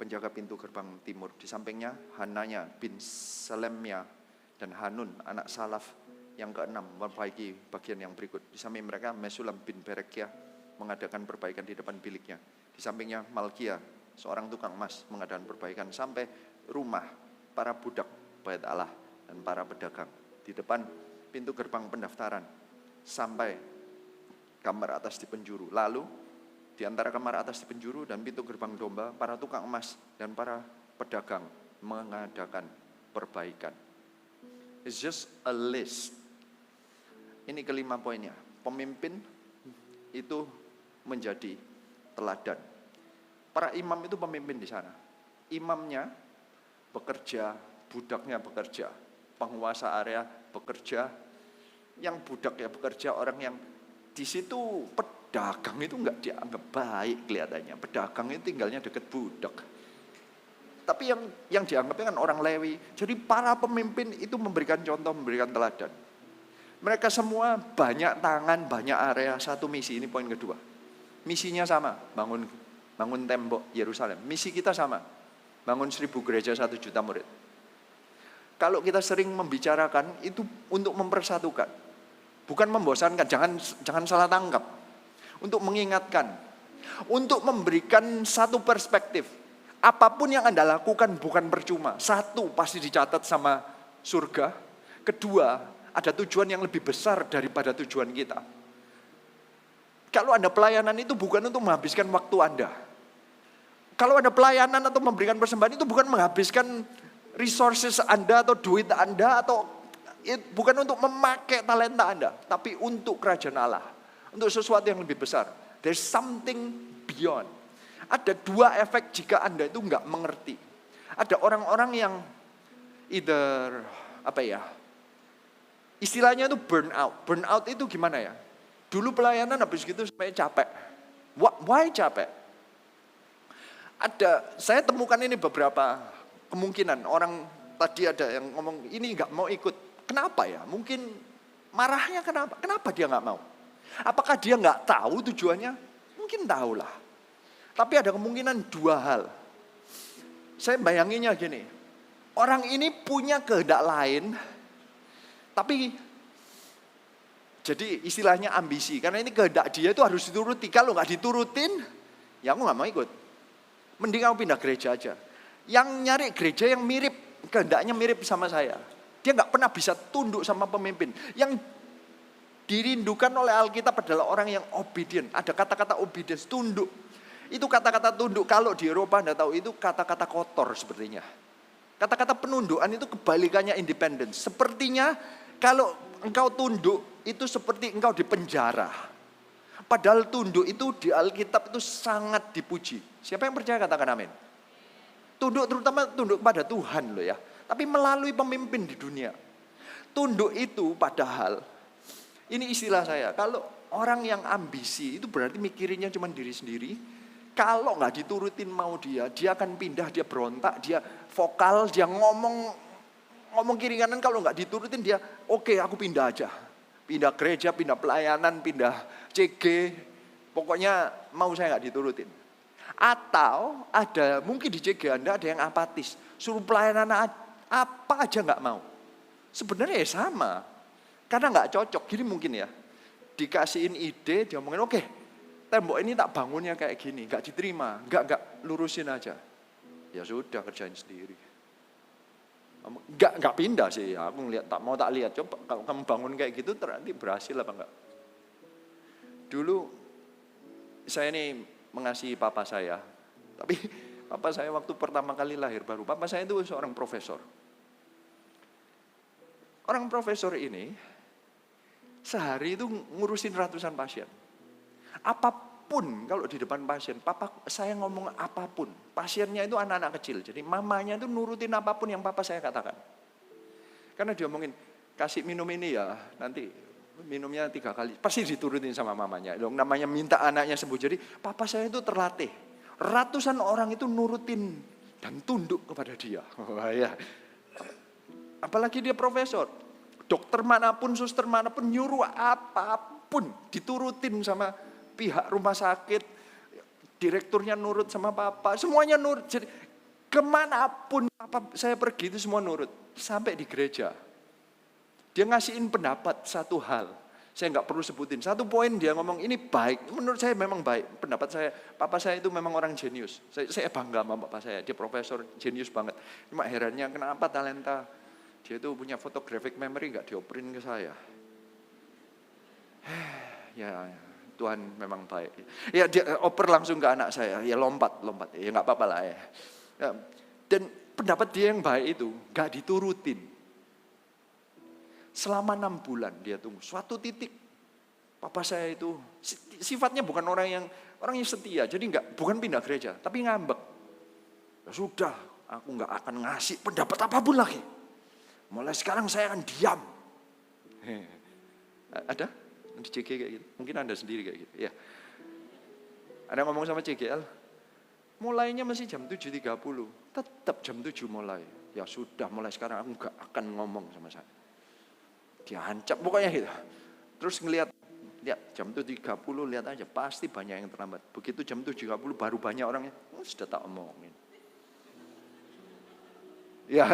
penjaga pintu gerbang timur. Di sampingnya Hananya bin Salemya dan Hanun anak Salaf yang keenam memperbaiki bagian yang berikut. Di samping mereka Mesulam bin Berekiah mengadakan perbaikan di depan biliknya. Di sampingnya Malkia, seorang tukang emas, mengadakan perbaikan sampai rumah para budak bait Allah dan para pedagang. Di depan pintu gerbang pendaftaran sampai kamar atas di penjuru. Lalu di antara kamar atas di penjuru dan pintu gerbang domba, para tukang emas dan para pedagang mengadakan perbaikan. It's just a list. Ini kelima poinnya. Pemimpin itu menjadi teladan. Para imam itu pemimpin di sana. Imamnya bekerja, budaknya bekerja, penguasa area bekerja, yang budak ya bekerja, orang yang di situ pedagang itu enggak dianggap baik kelihatannya. Pedagang itu tinggalnya dekat budak. Tapi yang dianggapnya kan orang Lewi. Jadi para pemimpin itu memberikan contoh, memberikan teladan. Mereka semua banyak tangan, banyak area, satu misi. Ini poin kedua. Misinya sama, bangun tembok Yerusalem. Misi kita sama, bangun 1000 gereja 1 juta murid. Kalau kita sering membicarakan itu untuk mempersatukan, bukan membosankan. Jangan salah tangkap. untuk mengingatkan, untuk memberikan satu perspektif. Apapun yang Anda lakukan bukan percuma. Satu, pasti dicatat sama surga. Kedua, ada tujuan yang lebih besar daripada tujuan kita. Kalau Anda pelayanan itu bukan untuk menghabiskan waktu Anda. Kalau Anda pelayanan atau memberikan persembahan itu bukan menghabiskan resources Anda atau duit Anda atau bukan untuk memakai talenta Anda, tapi untuk kerajaan Allah, untuk sesuatu yang lebih besar. There's something beyond. Ada dua efek jika Anda itu nggak mengerti. Ada orang-orang yang either istilahnya itu burnout. Burnout itu gimana ya? Dulu pelayanan habis gitu sampai capek. Why capek? Saya temukan ini beberapa kemungkinan. Orang tadi ada yang ngomong ini nggak mau ikut. Kenapa ya? Mungkin marahnya kenapa? Kenapa dia nggak mau? Apakah dia nggak tahu tujuannya? Mungkin tahu lah. Tapi ada kemungkinan dua hal. Saya bayanginnya gini. Orang ini punya kehendak lain. Tapi jadi istilahnya ambisi. Karena ini kehendak dia itu harus dituruti. Kalau nggak diturutin, ya aku nggak mau ikut. Mending aku pindah gereja aja. Yang nyari gereja yang mirip, kehendaknya mirip sama saya. Dia nggak pernah bisa tunduk sama pemimpin. Yang dirindukan oleh Alkitab adalah orang yang obedient. Ada kata-kata obedience, tunduk. Itu kata-kata tunduk, kalau di Eropa Anda tahu itu kata-kata kotor sepertinya. Kata-kata penundukan itu kebalikannya independence. Sepertinya kalau engkau tunduk itu seperti engkau di penjara. Padahal tunduk itu di Alkitab itu sangat dipuji. Siapa yang percaya katakan amin. Tunduk terutama tunduk pada Tuhan loh ya. Tapi melalui pemimpin di dunia. Tunduk itu padahal, ini istilah saya, kalau orang yang ambisi itu berarti mikirinnya cuma diri sendiri. Kalau nggak diturutin mau dia akan pindah, dia berontak, dia vokal, dia ngomong kiri kanan. Kalau nggak diturutin dia, oke, aku pindah aja. Pindah gereja, pindah pelayanan, pindah CG. Pokoknya mau saya nggak diturutin. Atau ada, mungkin di CG Anda ada yang apatis. Suruh pelayanan apa aja nggak mau. Sebenarnya ya sama. Karena nggak cocok, gini mungkin ya. Dikasihin ide, dia ngomongin oke. Tembok ini tak bangunnya kayak gini, gak diterima, gak lurusin aja. Ya sudah kerjain sendiri. Gak pindah sih, aku ngeliat, tak lihat. Coba kalau kamu bangun kayak gitu, nanti berhasil apa enggak? Dulu saya ini mengasihi papa saya, tapi papa saya waktu pertama kali lahir baru, papa saya itu seorang profesor. Orang profesor ini sehari itu ngurusin ratusan pasien. Apapun kalau di depan pasien, papa saya ngomong apapun. Pasiennya itu anak-anak kecil, jadi mamanya itu nurutin apapun yang papa saya katakan. Karena dia ngomongin, kasih minum ini ya, nanti minumnya 3 kali. Pasti diturutin sama mamanya. Namanya minta anaknya sembuh. Jadi papa saya itu terlatih. Ratusan orang itu nurutin dan tunduk kepada dia. Wah ya. Apalagi dia profesor. Dokter manapun, suster manapun, nyuruh apapun diturutin sama pihak rumah sakit, direkturnya nurut sama papa, semuanya nurut. Jadi kemanapun papa saya pergi itu semua nurut. Sampai di gereja, dia ngasihin pendapat satu hal, saya nggak perlu sebutin. Satu poin dia ngomong ini baik, menurut saya memang baik. Pendapat saya, papa saya itu memang orang jenius. Saya bangga sama papa saya, dia profesor jenius banget. Cuma herannya kenapa talenta dia itu punya photographic memory nggak dioperin ke saya. Ya. Tuhan memang baik. Ya dia oper langsung ke anak saya. Ya lompat. Ya nggak apa-apa lah ya. Dan pendapat dia yang baik itu nggak diturutin. Selama 6 bulan dia tunggu. Suatu titik papa saya itu sifatnya bukan orang yang setia. Jadi bukan pindah gereja, tapi ngambek. Ya sudah, aku nggak akan ngasih pendapat apapun lagi. Mulai sekarang saya akan diam. Ada? Di CG kayak gitu. Mungkin Anda sendiri kayak gitu. Ya. Ada ngomong sama CGL. Mulainya masih jam 7.30. Tetap jam 7 mulai. Ya sudah mulai sekarang aku gak akan ngomong sama saya. Diancam pokoknya gitu. Terus lihat jam 7.30 lihat aja. Pasti banyak yang terlambat. Begitu jam 7.30 baru banyak orangnya. Sudah tak omongin. Ya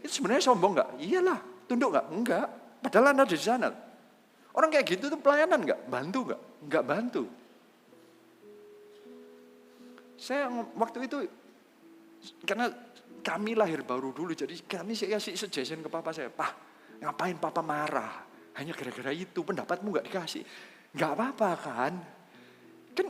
itu sebenarnya sombong gak? Iyalah. Tunduk gak? Enggak. Padahal Anda di sana. Orang kayak gitu tuh pelayanan nggak? Bantu nggak? Nggak bantu. Saya waktu itu, karena kami lahir baru dulu, jadi kami saya kasih suggestion ke papa saya, Pak, ngapain papa marah? Hanya gara-gara itu, pendapatmu nggak dikasih. Nggak apa-apa kan? Kan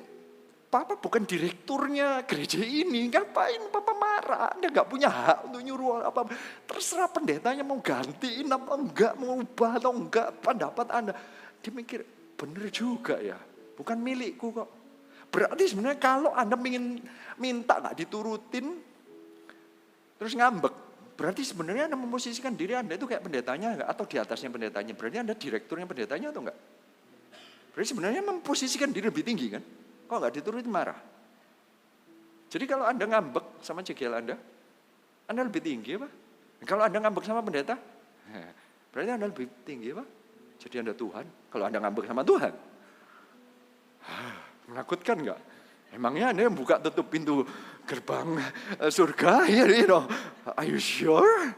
papa bukan direkturnya gereja ini, ngapain papa marah? Anda nggak punya hak untuk nyuruh apa. Terserah pendetanya mau gantiin apa enggak, mau ubah atau enggak pendapat Anda. Dia mikir, bener juga ya, bukan milikku kok. Berarti sebenarnya kalau Anda minta nggak diturutin, terus ngambek, berarti sebenarnya Anda memposisikan diri Anda itu kayak pendetanya enggak? Atau di atasnya pendetanya, berarti Anda direkturnya pendetanya atau enggak? Berarti sebenarnya memposisikan diri lebih tinggi kan? Kok nggak diturutin marah? Jadi kalau Anda ngambek sama CGL Anda lebih tinggi apa? Kalau Anda ngambek sama pendeta, berarti Anda lebih tinggi apa? Jadi Anda Tuhan. Kalau Anda ngambek sama Tuhan, menakutkan nggak? Emangnya Anda yang buka tutup pintu gerbang surga? Ya, are you sure?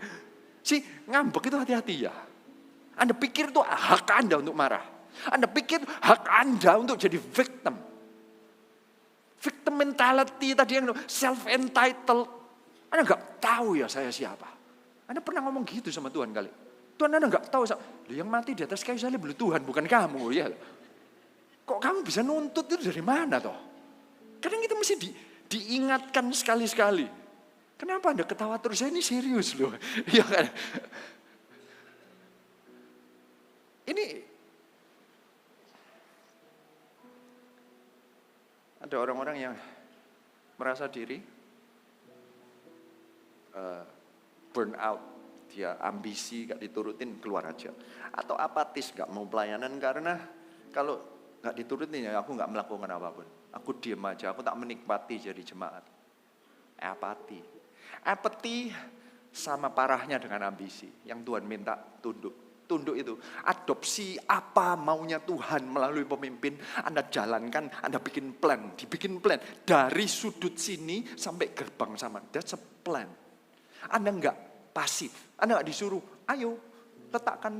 Ngambek itu hati-hati ya. Anda pikir itu hak Anda untuk marah. Anda pikir hak Anda untuk jadi victim. Victim mentality tadi yang self-entitled. Anda nggak tahu ya saya siapa. Anda pernah ngomong gitu sama Tuhan kali? Tuhan Anda nggak tahu. Yang mati di atas kayu salib Tuhan, bukan kamu ya. Kok kamu bisa nuntut itu dari mana toh? Kadang kita mesti diingatkan sekali-sekali. Kenapa Anda ketawa terus? Saya ini serius loh. Ya kan? Ini ada orang-orang yang merasa diri burn out, dia ambisi gak diturutin keluar aja, atau apatis gak mau pelayanan karena kalau gak diturutin ya aku gak melakukan apapun, aku diem aja, aku tak menikmati jadi jemaat. Apathy sama parahnya dengan ambisi yang Tuhan minta tunduk itu. Adopsi apa maunya Tuhan melalui pemimpin, Anda jalankan, Anda dibikin plan. Dari sudut sini sampai gerbang sama, that's a plan. Anda enggak pasif, Anda enggak disuruh, ayo letakkan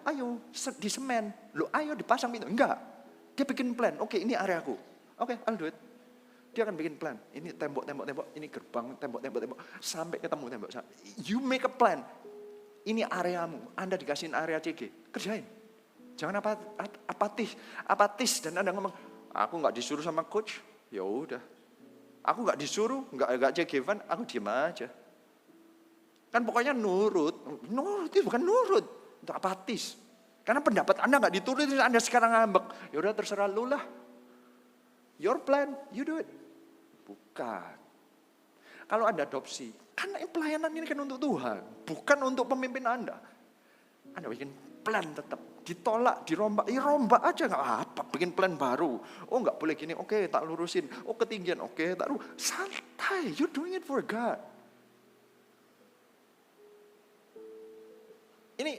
ayo di semen, ayo dipasang pintu. Enggak, dia bikin plan, oke ini areaku, oke I'll do it. Dia akan bikin plan, ini tembok, ini gerbang, tembok, sampai ketemu tembok. You make a plan. Ini areamu, Anda dikasihin area CG, kerjain. Jangan apatis dan Anda ngomong, aku nggak disuruh sama coach, ya udah. Aku nggak disuruh, nggak CG Van, aku diem aja. Kan pokoknya nurut itu bukan nurut, itu apatis. Karena pendapat Anda nggak diturutin, Anda sekarang ngambek, ya udah terserah lu lah. Your plan, you do it. Bukan. Kalau Anda adopsi, karena pelayanan ini kan untuk Tuhan, bukan untuk pemimpin Anda. Anda bikin plan tetap, ditolak, dirombak, rombak aja nggak apa, bikin plan baru. Oh nggak boleh gini, oke tak lurusin. Oh ketinggian, oke tak lurusin. Santai, you're doing it for God. Ini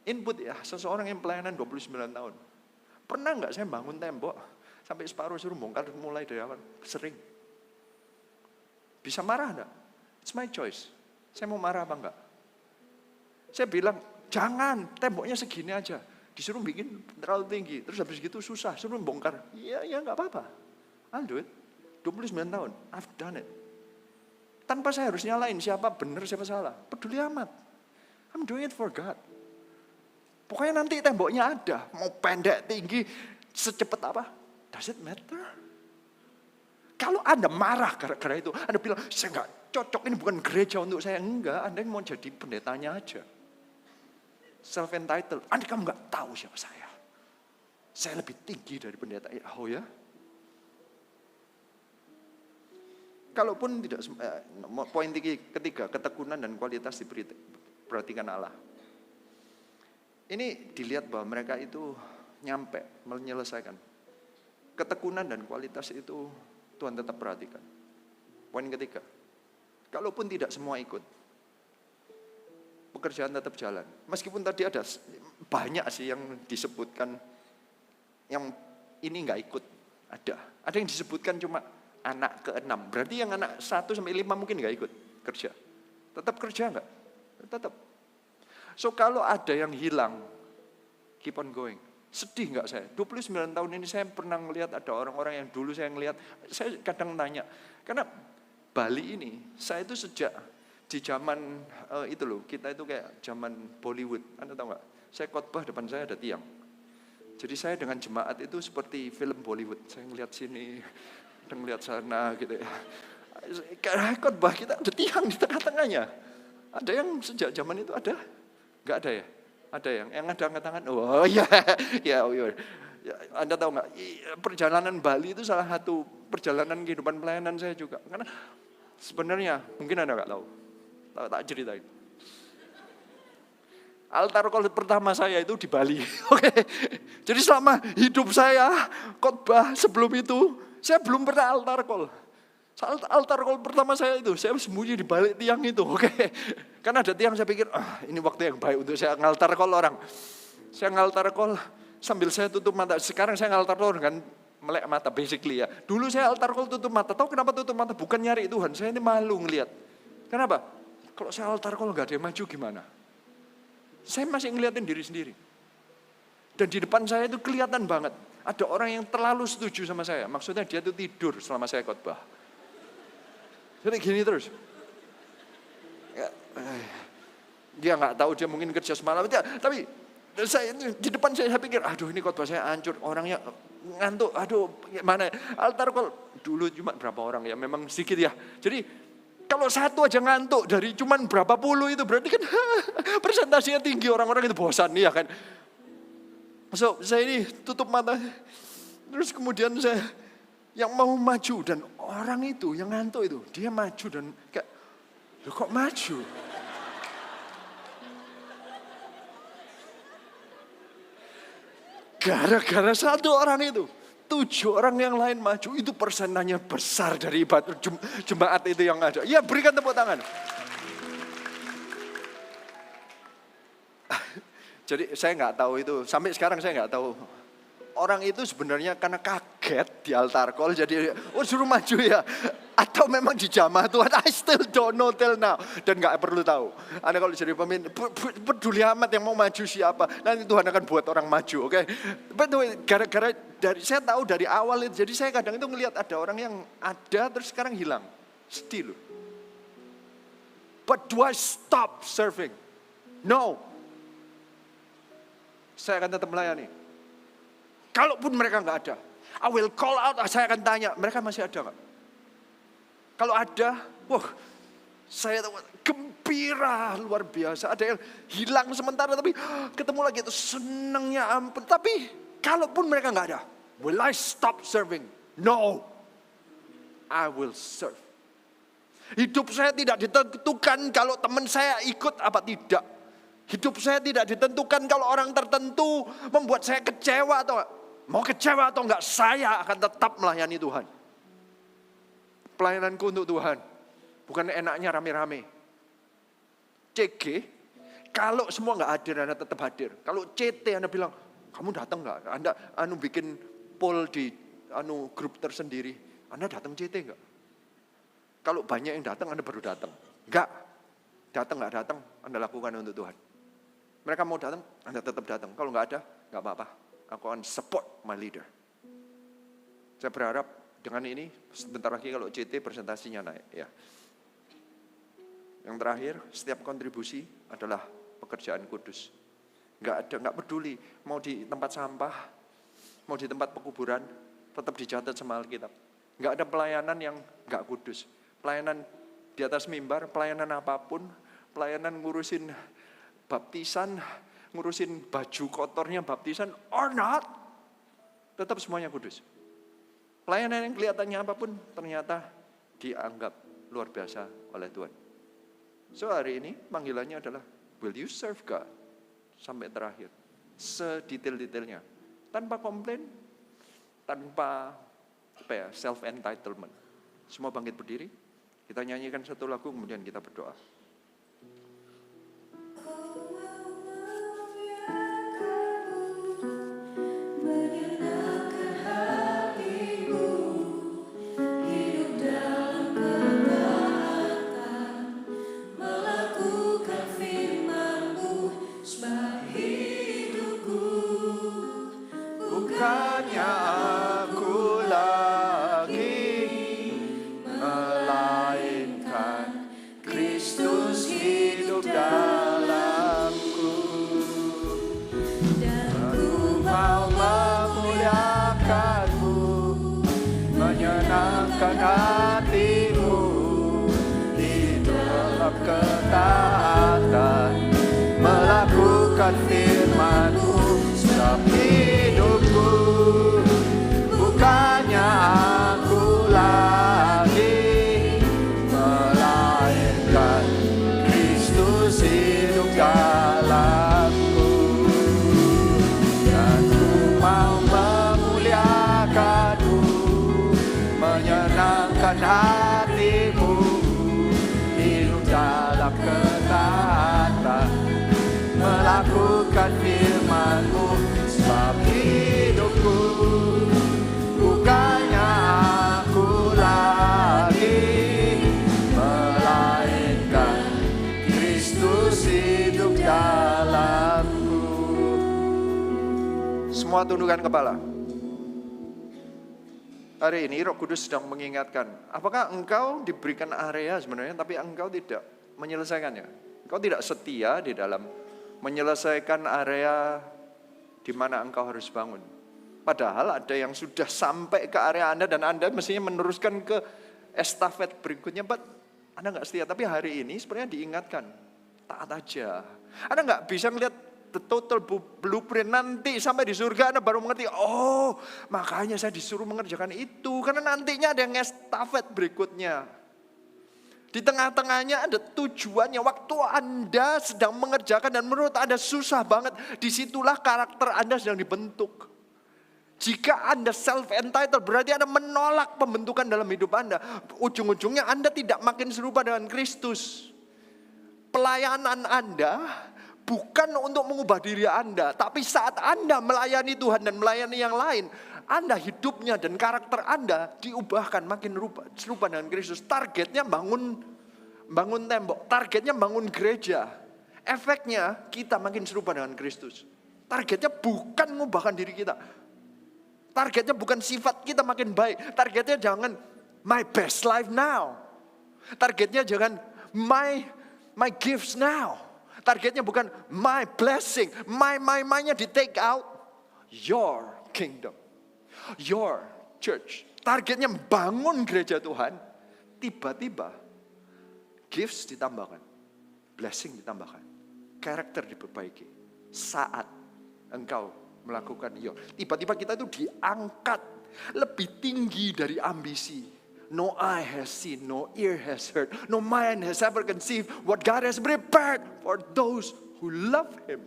input ya, seseorang yang pelayanan 29 tahun. Pernah nggak saya bangun tembok, sampai separuh suruh bongkar mulai dari awal? Sering. Bisa marah enggak? It's my choice. Saya mau marah apa enggak? Saya bilang, jangan, temboknya segini aja. Disuruh bikin terlalu tinggi, terus habis gitu susah, suruh bongkar. Ya enggak apa-apa. I'll do it. 29 tahun, I've done it. Tanpa saya harus nyalain siapa benar, siapa salah. Peduli amat. I'm doing it for God. Pokoknya nanti temboknya ada. Mau pendek, tinggi, secepat apa. Does it matter? Kalau Anda marah gara-gara itu, Anda bilang, saya nggak cocok, ini bukan gereja untuk saya. Enggak, Anda mau jadi pendetanya aja. Self-entitled, Anda kamu nggak tahu siapa saya. Saya lebih tinggi dari pendeta. Oh ya? Kalaupun tidak, poin ketiga, ketekunan dan kualitas diperhatikan Allah. Ini dilihat bahwa mereka itu nyampe, menyelesaikan. Ketekunan dan kualitas itu Tuhan tetap perhatikan. Poin ketiga, kalaupun tidak semua ikut, pekerjaan tetap jalan. Meskipun tadi ada banyak sih yang disebutkan, yang ini nggak ikut, ada yang disebutkan cuma anak ke-6. Berarti yang anak 1 sampai 5 mungkin nggak ikut kerja. Tetap kerja nggak? Tetap. So kalau ada yang hilang, keep on going. Sedih nggak saya? 29 tahun ini saya pernah melihat ada orang-orang yang dulu saya ngelihat, saya kadang tanya, karena Bali ini, saya itu sejak di zaman itu loh, kita itu kayak zaman Bollywood, Anda tahu nggak? Saya khotbah depan saya ada tiang. Jadi saya dengan jemaat itu seperti film Bollywood, saya ngelihat sini, ngelihat sana gitu ya. Karena khotbah kita ada tiang di tengah-tengahnya. Ada yang sejak zaman itu ada? Nggak ada ya? Ada yang ada angkat tangan. Oh ya, ya. Anda tahu nggak? Perjalanan Bali itu salah satu perjalanan kehidupan pelayanan saya juga. Karena sebenarnya mungkin Anda nggak tahu. Tak ceritain. Altar call pertama saya itu di Bali. Oke. Jadi selama hidup saya khotbah sebelum itu saya belum pernah altar call. Altar call pertama saya itu, saya sembunyi di balik tiang itu, oke. Karena ada tiang, saya pikir, ini waktu yang baik untuk saya ngaltar call orang. Saya ngaltar call sambil saya tutup mata. Sekarang saya ngaltar call dengan melek mata, basically ya. Dulu saya altar call tutup mata. Tahu kenapa tutup mata? Bukan nyari Tuhan, saya ini malu ngelihat. Kenapa? Kalau saya altar call nggak ada yang maju gimana? Saya masih ngeliatin diri sendiri. Dan di depan saya itu kelihatan banget. Ada orang yang terlalu setuju sama saya. Maksudnya dia tuh tidur selama saya khotbah. Jadi gini terus. Dia nggak tahu, dia mungkin kerja semalam. Tapi saya di depan saya pikir, aduh ini khotbah saya hancur. Orangnya ngantuk, aduh gimana. Altar call dulu cuma berapa orang ya, memang sedikit ya. Jadi kalau satu aja ngantuk dari cuman berapa puluh itu berarti kan presentasinya tinggi, orang-orang itu bosan nih ya kan. So saya ini tutup mata. Terus kemudian saya yang mau maju dan orang itu yang ngantuk itu dia maju dan kayak, loh kok maju? Gara-gara satu orang itu, 7 orang yang lain maju, itu persenannya besar dari ibadah jemaat itu yang ada. Ya berikan tepuk tangan. Jadi saya nggak tahu itu, sampai sekarang saya nggak tahu. Orang itu sebenarnya karena kaget di altar call, jadi suruh maju ya. Atau memang dijamah Tuhan, I still don't know till now. Dan gak perlu tahu. Anda kalau jadi pemimpin, peduli amat yang mau maju siapa. Nanti Tuhan akan buat orang maju, oke? Betul, gara-gara saya tahu dari awal itu. Jadi saya kadang itu ngelihat ada orang yang ada terus sekarang hilang. Sedih loh. But do I stop serving? No. Saya akan tetap melayani. Kalaupun mereka nggak ada, I will call out, saya akan tanya, mereka masih ada nggak? Kalau ada, saya gembira luar biasa. Ada yang hilang sementara, tapi ketemu lagi itu senangnya ampun. Tapi kalaupun mereka nggak ada, will I stop serving? No, I will serve. Hidup saya tidak ditentukan kalau teman saya ikut apa tidak. Hidup saya tidak ditentukan kalau orang tertentu membuat saya kecewa atau enggak. Mau kecewa atau enggak, saya akan tetap melayani Tuhan. Pelayananku untuk Tuhan. Bukan enaknya rame-rame. CG, kalau semua enggak hadir, Anda tetap hadir. Kalau CT Anda bilang, kamu datang enggak? Anda bikin poll di grup tersendiri. Anda datang CT enggak? Kalau banyak yang datang, Anda baru datang. Enggak. Datang enggak datang, Anda lakukan untuk Tuhan. Mereka mau datang, Anda tetap datang. Kalau enggak ada, enggak apa-apa. Aku akan support my leader. Saya berharap dengan ini sebentar lagi kalau CT presentasinya naik. Ya. Yang terakhir, setiap kontribusi adalah pekerjaan kudus. Enggak peduli mau di tempat sampah, mau di tempat pekuburan, tetap dicatat sama Alkitab. Enggak ada pelayanan yang enggak kudus. Pelayanan di atas mimbar, pelayanan apapun, pelayanan ngurusin baptisan, ngurusin baju kotornya baptisan or not, tetap semuanya kudus. Pelayanan yang kelihatannya apapun ternyata dianggap luar biasa oleh Tuhan. So hari ini panggilannya adalah will you serve God sampai terakhir, sedetail-detailnya, tanpa komplain, tanpa self entitlement. Semua bangkit berdiri, kita nyanyikan satu lagu kemudian kita berdoa. menyenangkan hatimu di dalam ketaatan, melakukan firman-Mu setiap hidupku. Bukannya aku lagi, melainkan Kristus hidup dalamku. Dan ku mau memuliakan-Mu, menyenangkan hatimu, hidup dalam ketaatan, melakukan firman-Mu sebab hidupku. Bukannya aku lagi, melainkan Kristus hidup dalamku. Semua tundukkan kepala. Hari ini Roh Kudus sedang mengingatkan, apakah engkau diberikan area sebenarnya, tapi engkau tidak menyelesaikannya. Engkau tidak setia di dalam menyelesaikan area di mana engkau harus bangun. Padahal ada yang sudah sampai ke area Anda dan Anda mestinya meneruskan ke estafet berikutnya. But Anda nggak setia, tapi hari ini sebenarnya diingatkan, taat aja. Anda nggak bisa melihat the total blueprint, nanti sampai di surga Anda baru mengerti, oh makanya saya disuruh mengerjakan itu, karena nantinya ada yang estafet berikutnya. Di tengah-tengahnya ada tujuannya, waktu Anda sedang mengerjakan dan menurut Anda susah banget, disitulah karakter Anda sedang dibentuk. Jika Anda self-entitled, berarti Anda menolak pembentukan dalam hidup Anda. Ujung-ujungnya Anda tidak makin serupa dengan Kristus. Pelayanan Anda bukan untuk mengubah diri Anda, tapi saat Anda melayani Tuhan dan melayani yang lain, Anda hidupnya dan karakter Anda diubahkan makin serupa dengan Kristus. Targetnya bangun tembok, targetnya bangun gereja. Efeknya kita makin serupa dengan Kristus. Targetnya bukan mengubahkan diri kita. Targetnya bukan sifat kita makin baik. Targetnya jangan my best life now. Targetnya jangan my gifts now. Targetnya bukan my blessing, my-nya di take out. Your kingdom, your church. Targetnya bangun gereja Tuhan. Tiba-tiba gifts ditambahkan, blessing ditambahkan, karakter diperbaiki. Saat engkau melakukan your, tiba-tiba kita itu diangkat lebih tinggi dari ambisi. No eye has seen, no ear has heard, no mind has ever conceived what God has prepared for those who love Him.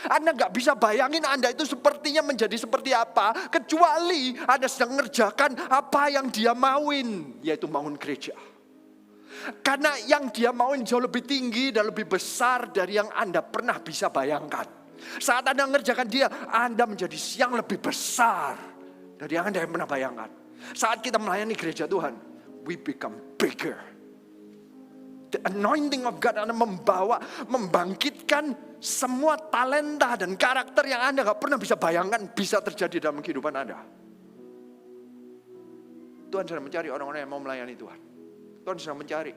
Anda gak bisa bayangin Anda itu sepertinya menjadi seperti apa, kecuali Anda sedang mengerjakan apa yang Dia mauin, yaitu bangun gereja. Karena yang Dia mauin jauh lebih tinggi dan lebih besar dari yang Anda pernah bisa bayangkan. Saat Anda mengerjakan Dia, Anda menjadi yang lebih besar dari yang Anda pernah bayangkan. Saat kita melayani gereja Tuhan, we become bigger. The anointing of God Anda membangkitkan semua talenta dan karakter yang Anda gak pernah bisa bayangkan bisa terjadi dalam kehidupan Anda. Tuhan sedang mencari orang-orang yang mau melayani Tuhan. Tuhan sedang mencari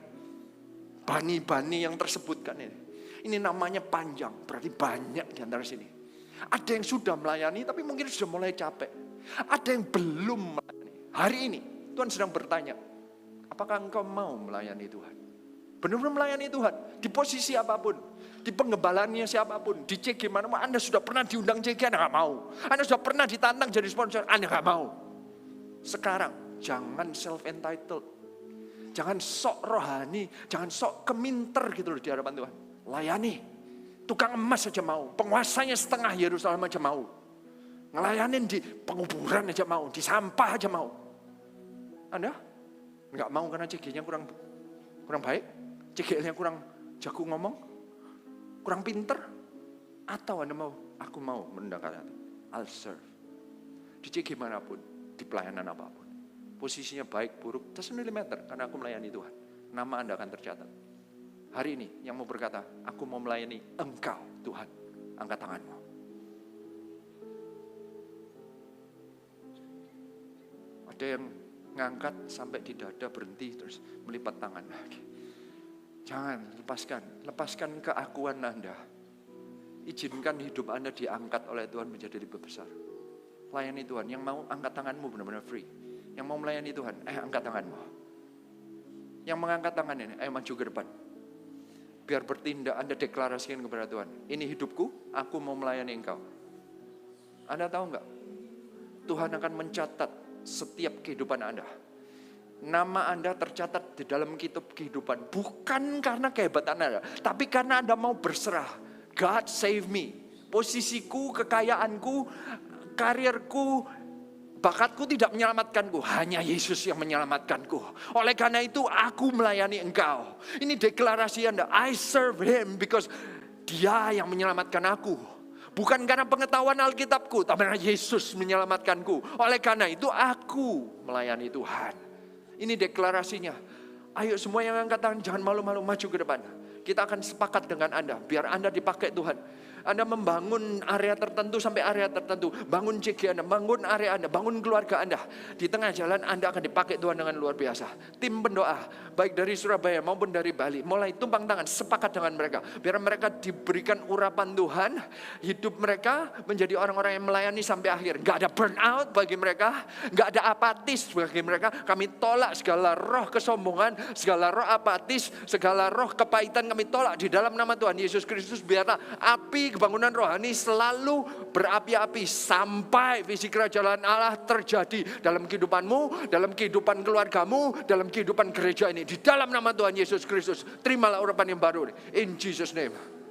bani-bani yang tersebutkan ini. Ini namanya panjang, berarti banyak di antara sini. Ada yang sudah melayani tapi mungkin sudah mulai capek. Ada yang belum melayani. Hari ini Tuhan sedang bertanya, apakah engkau mau melayani Tuhan? Benar-benar melayani Tuhan, di posisi apapun, di pengembalannya siapapun, di CG mana, Anda sudah pernah diundang CG, Anda gak mau. Anda sudah pernah ditantang jadi sponsor, Anda gak mau. Sekarang, jangan self-entitled. Jangan sok rohani, jangan sok keminter gitu loh di hadapan Tuhan. Layani, tukang emas aja mau, penguasanya setengah Yerusalem aja mau. Ngelayanin di penguburan aja mau, di sampah aja mau. Anda nggak mau karena CG-nya kurang baik, CG-nya kurang jago ngomong, kurang pinter, atau Anda mau, aku mau mendengar, I'll serve. Di CG manapun, di pelayanan apapun, posisinya baik buruk, doesn't really matter, karena aku melayani Tuhan. Nama Anda akan tercatat. Hari ini yang mau berkata, aku mau melayani Engkau Tuhan, angkat tanganmu. Ada yang ngangkat sampai di dada berhenti terus melipat tangan lagi. Jangan, lepaskan keakuan Anda. Izinkan hidup Anda diangkat oleh Tuhan menjadi lebih besar. Layani Tuhan, yang mau angkat tanganmu benar-benar free. Yang mau melayani Tuhan, angkat tanganmu. Yang mengangkat tangan ini, maju ke depan. Biar bertindak, Anda deklarasikan kepada Tuhan. Ini hidupku, aku mau melayani Engkau. Anda tahu enggak? Tuhan akan mencatat setiap kehidupan Anda. Nama Anda tercatat di dalam kitab kehidupan. Bukan karena kehebatan Anda, tapi karena Anda mau berserah. God save me. Posisiku, kekayaanku, karirku, bakatku tidak menyelamatkanku. Hanya Yesus yang menyelamatkanku. Oleh karena itu aku melayani Engkau. Ini deklarasi Anda. I serve Him because Dia yang menyelamatkan aku. Bukan karena pengetahuan Alkitabku, tapi karena Yesus menyelamatkanku. Oleh karena itu aku melayani Tuhan. Ini deklarasinya. Ayo semua yang angkat tangan, jangan malu-malu, maju ke depan. Kita akan sepakat dengan Anda, biar Anda dipakai Tuhan. Anda membangun area tertentu sampai area tertentu. Bangun CG Anda, bangun area Anda, bangun keluarga Anda. Di tengah jalan Anda akan dipakai Tuhan dengan luar biasa. Tim pendoa, baik dari Surabaya maupun dari Bali, mulai tumpang tangan, sepakat dengan mereka. Biar mereka diberikan urapan Tuhan, hidup mereka menjadi orang-orang yang melayani sampai akhir. Gak ada burnout bagi mereka, gak ada apatis bagi mereka. Kami tolak segala roh kesombongan, segala roh apatis, segala roh kepahitan kami tolak di dalam nama Tuhan Yesus Kristus. Biarlah api kebangunan rohani selalu berapi-api sampai visi kerajaan Allah terjadi dalam kehidupanmu, dalam kehidupan keluargamu, dalam kehidupan gereja ini. Di dalam nama Tuhan Yesus Kristus, terimalah urapan yang baru. In Jesus name.